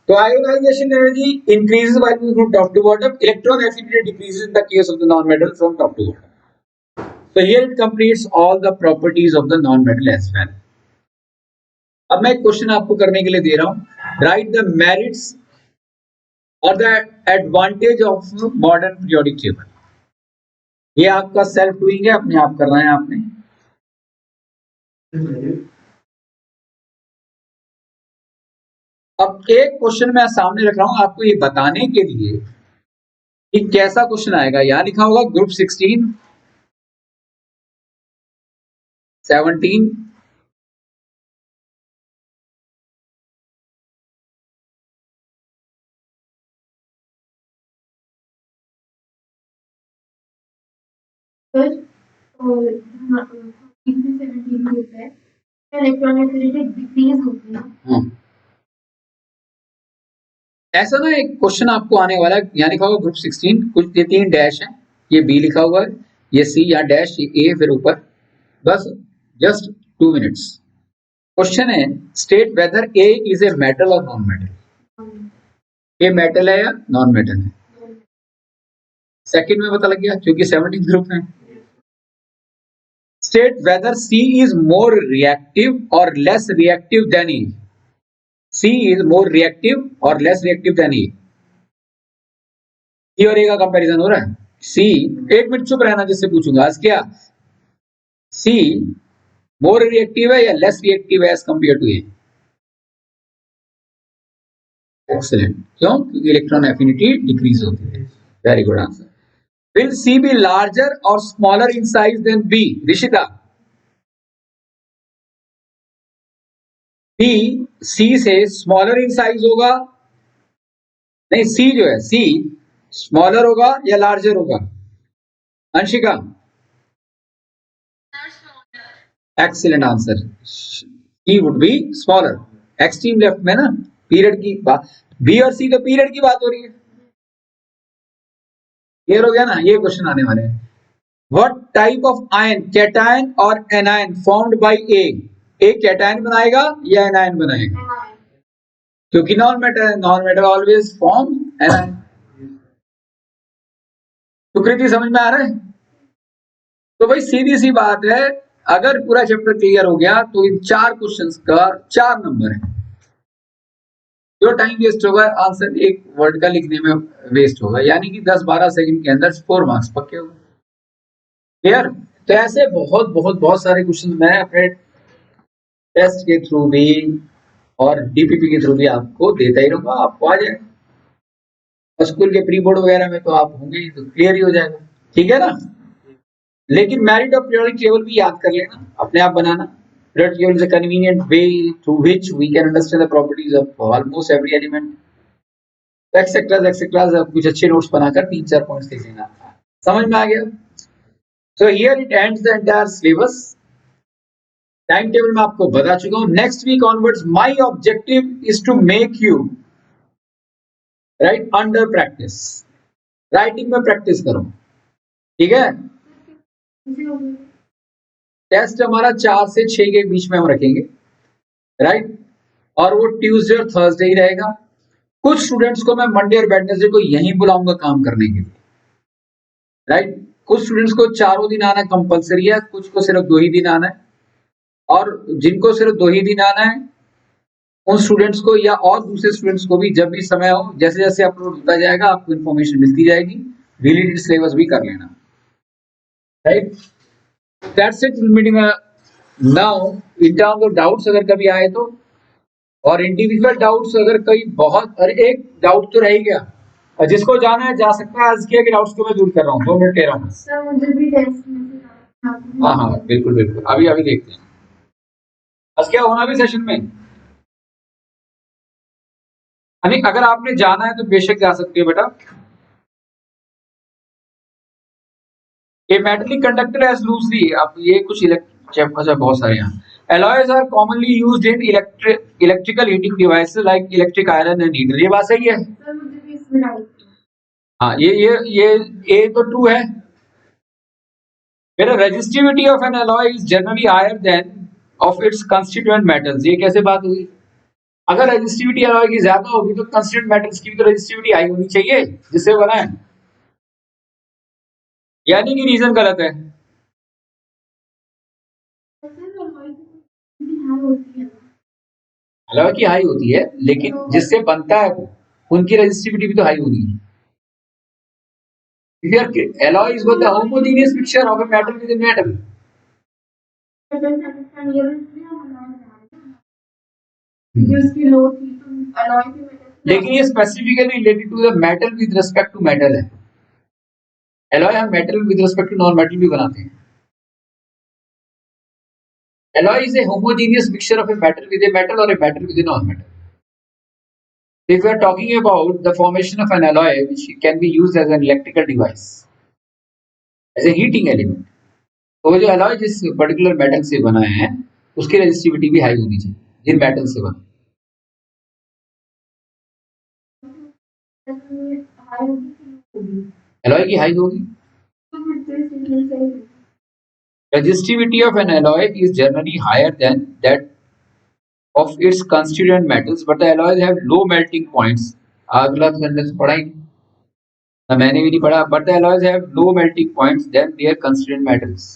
S1: तो ionization energy increases while moving from top to bottom. Electron affinity decreases in the case of the non-metal from top to bottom. So here it completes all the properties of the non-metal as well. अब मैं एक question आपको करने के लिए दे रहा हूं, right the merits और the advantage of modern periodic table. ये आपका सेल्फ डूइंग है, अपने आप करना है आपने। अब एक क्वेश्चन मैं सामने रख रहा हूं आपको ये बताने के लिए कि कैसा क्वेश्चन आएगा। यहां लिखा होगा ग्रुप 16, 17,
S2: इलेक्ट्रॉन एफिनिटी डिक्रीज होगी ना।
S1: ऐसा ना एक क्वेश्चन आपको आने वाला है, यहाँ लिखा होगा ग्रुप 16, कुछ ये 3 डैश है, ये बी लिखा हुआ है, ये सी, यहाँ डैश, ये ए, फिर ऊपर, बस जस्ट 2 मिनट्स। क्वेश्चन है, state weather A is a metal और नॉन मेटल। ए मेटल है या नॉन मेटल है? सेकंड में पता लग गया क्योंकि 17 ग्रुप है। State whether C is more reactive और less reactive than A. C is more reactive or less reactive than A। C और A का कंपैरिजन हो रहा है। C, एक मिनट चुप रहना जिससे पूछूंगा आज क्या, C मोर रिएक्टिव है या लेस रिएक्टिव है as compare to A? Excellent, क्यों? क्योंकि इलेक्ट्रॉन एफिनिटी डिक्रीज होती है। Very good answer. Will C be larger और smaller in size than B? Rishita, B C से स्मॉलर इन साइज होगा? नहीं, सी जो है, सी स्मॉलर होगा या लार्जर होगा? Anshika, excellent answer, she would be smaller. Extreme left में ना पीरियड की बात, बी और सी तो पीरियड की बात हो रही है। क्लियर हो गया ना? ये क्वेश्चन आने वाले हैं। What type of ion, cation और anion formed by A? A cation बनाएगा या एनायन बनाएगा? क्योंकि non metal, non metal always form anion. Sukriti समझ में आ रहा है? तो भाई सीधी सी बात है, अगर पूरा चैप्टर क्लियर हो गया तो इन 4 क्वेश्चंस का 4 नंबर है। जो टाइम वेस्ट होगा आंसर एक वर्ड का लिखने में वेस्ट होगा, यानी कि 10-12 सेकंड के अंदर 4 मार्क्स पक्के होंगे। क्लियर? तो ऐसे बहुत बहुत बहुत सारे क्वेश्चन मैं अपने टेस्ट के थ्रू भी और डीपीपी के थ्रू भी आपको देता ही रहूंगा, आपको आ जाएगा। और स्कूल के प्री बोर्ड वगैरह में तो आप होंगे ही, तो क्लियर ही हो जाएगा। ठीक है ना? लेकिन मेरिट ऑफ पीरियोडिक टेबल भी याद कर लेना, अपने आप बनाना। Periodic table is a convenient way through which we can understand the properties of almost every element. Etcetera etcetera, कुछ अच्छे नोट्स बनाकर 3-4 पॉइंट्स लिख लेना। समझ में आ गया? So here it ends the entire syllabus. Time table में आपको बता चुका हूं। Next week onwards my objective is to make you write under practice. Writing में प्रैक्टिस करो, ठीक है? टेस्ट हमारा 4 से 6 के बीच में हम रखेंगे, राइट? और वो ट्यूसडे और थर्सडे ही रहेगा। कुछ स्टूडेंट्स को मैं मंडे और वेडनेसडे को यहीं बुलाऊंगा काम करने के लिए, राइट? कुछ स्टूडेंट्स को चारों दिन आना कंपलसरी है, कुछ को सिर्फ 2 ही दिन आना है। और जिनको सिर्फ 2 ही दिन आना है उन स्टूडेंट्स को या और दूसरे स्टूडेंट्स को भी जब भी समय हो, जैसे जैसे अपलोड होता जाएगा आपको इन्फॉर्मेशन मिलती जाएगी, रिलेटेड सिलेबस भी कर लेना, right? That's it, meeting now. In terms of doubts अगर कभी आए तो, और इंडिविजुअल डाउट्स अगर कहीं बहुत, अरे एक डाउट तो रह ही गया, और जिसको जाना है जा सकता है। आज के डाउट्स को मैं दूर कर रहा हूँ, 2 मिनट ले रहा हूँ।
S2: सर मुझे भी टेस्ट में
S1: हाँ हाँ बिल्कुल बिल्कुल, अभी अभी देखते हैं। आज क्या होना भी सेशन में, यानी अगर आपने जाना है तो बेशक जा सकते हो बेटा। A metallic conductor has loosely, अब ये कुछ अच्छा बहुत सारे यहाँ। Alloys are commonly used in electrical heating devices like electric iron and heater। ये बात सही है?
S2: सर मुझे भी इसमें डाउट है।
S1: हाँ, ये तो ट्रू है। मेरा resistivity of an alloy is generally higher than of its constituent metals। ये कैसे बात हुई? अगर resistivity alloy की ज्यादा होगी तो constituent metals की भी तो resistivity हाई होनी चाहिए जिससे बना है, यानी कि रीजन गलत है। अलॉय की हाई होती है, लेकिन जिससे बनता है वो उनकी रेजिस्टिविटी भी तो हाई होनी है। If your alloy is with the homogeneous mixture of a metal with a metal,
S2: उसकी लो थी तो अलॉय की
S1: लेकिन ये specifically related to the metal with respect to metal है। एलॉय हम metal with respect to non metal भी बनाते हैं। Alloy is a homogeneous mixture of a metal with a metal or a metal with a non-metal. If we are talking about the formation of an alloy, which can be used as an electrical device, as a heating element, तो वो जो alloy जिस particular metal से बना है उसकी resistivity भी high होनी चाहिए जिन मेटल से बना। alloy की हाई होगी। Resistivity of an alloy is generally higher than that of its constituent metals, but the alloys have low melting points। अगला सेंटेंस पढ़ा ही नहीं, ना मैंने भी नहीं पढ़ा। But the alloys have low melting points than their constituent metals,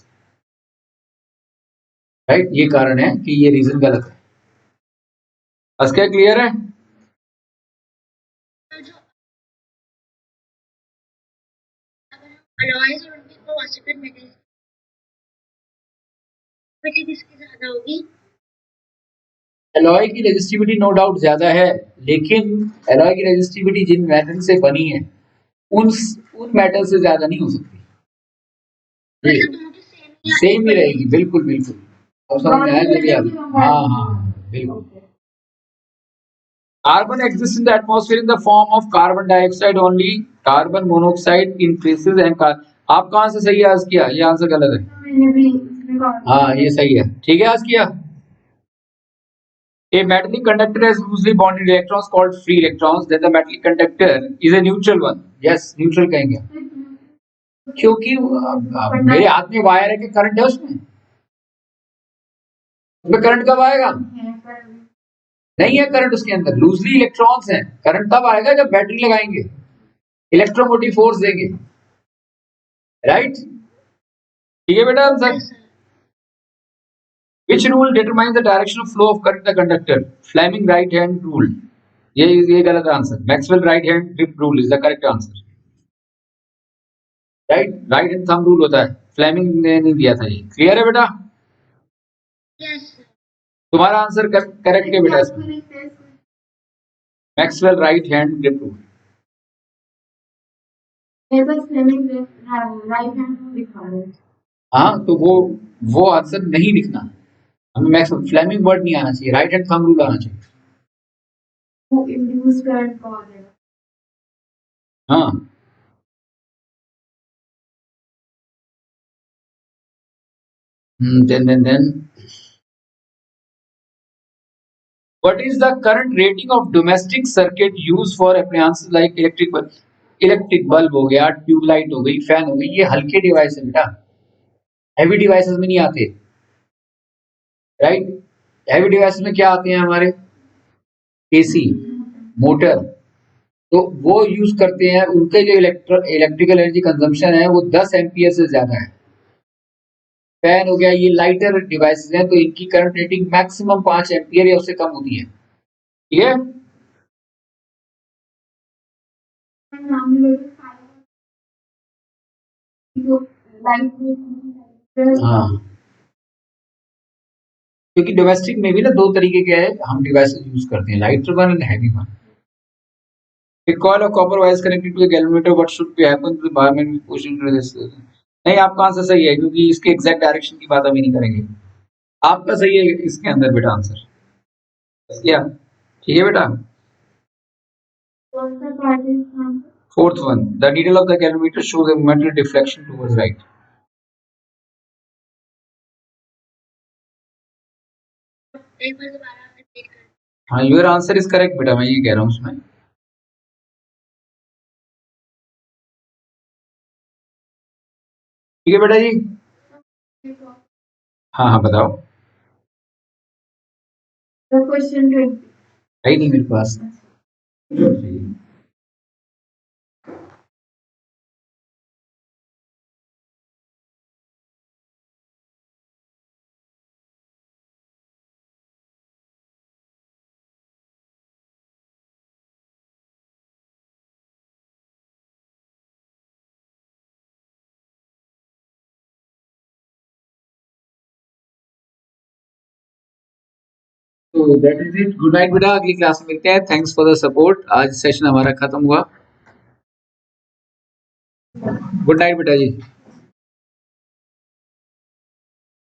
S1: right? ये कारण है कि ये रीजन गलत है। बस क्या क्लियर है?
S2: अलॉयज और उनके कॉन्स्टिट्यूएंट मेटल्स किसकी ज्यादा होगी?
S1: एलॉय की रेजिस्टिविटी नो डाउट ज्यादा है, लेकिन एलॉय की रेजिस्टिविटी जिन मेटल से बनी है उन उन मेटल से ज्यादा नहीं हो सकती, सेम ही रहेगी, बिल्कुल बिल्कुल। अब समझ में आया जो भी आप, हाँ हाँ हाँ, बिल्कुल। Carbon exists in the atmosphere in the form of carbon dioxide only, carbon monoxide in traces and आप कहाँ से सही आज किया? ये आंसर गलत है।
S2: मैंने भी
S1: हाँ ये सही है, ठीक है आज किया। A metallic conductor has loosely bonded electrons called free electrons. Then the metallic conductor is a neutral one. Yes, neutral कहेंगे, क्योंकि मेरे हाथ में वायर है कि करंट है उसमें करंट कब आएगा? नहीं है करंट उसके अंदर, लूजली इलेक्ट्रॉन्स हैं। करंट तब आएगा जब बैटरी लगाएंगे, इलेक्ट्रोमोटिव फोर्स देंगे, राइट? ठीक है बेटा answer. Which rule determines the direction of flow of current in the conductor? Fleming right hand rule. ये गलत answer. Maxwell right hand grip rule is the correct answer. Right hand thumb rule होता है, Fleming ने नहीं दिया था ये। Clear है बेटा?
S2: यस
S1: तुम्हारा आंसर करेक्ट है बेटा इसमें, Maxwell right hand grip rule.
S2: Right hand लिखा है।
S1: हाँ तो वो आंसर नहीं लिखना, हमें मैक्सवेल फ्लेमिंग वर्ड नहीं आना चाहिए, राइट हैंड थंब रूल आना चाहिए।
S2: वो इंड्यूस करंट कौन है?
S1: हाँ then what is the current rating of domestic circuit used for appliances like electric bulb हो गया, ट्यूबलाइट हो गई, फैन हो गई, ये हल्के डिवाइस है बेटा, हैवी डिवाइसेस में नहीं आते, राइट? हैवी डिवाइसेस में क्या आते हैं हमारे? एसी, मोटर, तो वो यूज करते हैं, उनके जो इलेक्ट्रिकल एनर्जी कंजम्पशन है वो 10 एम्पियर से ज्यादा है। फैन हो गया, ये लाइटर डिवाइसेस हैं, तो इनकी करंट रेटिंग मैक्सिमम 5 एम्पियर या उससे कम होती है, ठीक है? हाँ क्योंकि डोमेस्टिक में भी ना दो तरीके के हैं, हम डिवाइसेस यूज करते हैं, lighter one and heavy one. A coil of copper wire is connected to a galvanometer. What should be happen to the bar when we push into this? नहीं आपका आंसर सही है, क्योंकि इसके एग्जैक्ट डायरेक्शन की बात अभी नहीं करेंगे। आपका सही है इसके अंदर बेटा आंसर, क्या? ठीक है बेटा। Fourth one, the needle of the galvanometer shows a momental deflection towards right. हाँ योर आंसर इज करेक्ट बेटा, मैं ये कह रहा हूँ उसमें। ठीक है बेटा जी, हाँ हाँ बताओ।
S2: क्वेश्चन 20
S1: है ही नहीं मेरे पास। तो that is it, good night बेटा, अगली क्लास में मिलते हैं। थैंक्स फॉर द सपोर्ट, आज सेशन हमारा खत्म हुआ। गुड नाइट बेटा जी।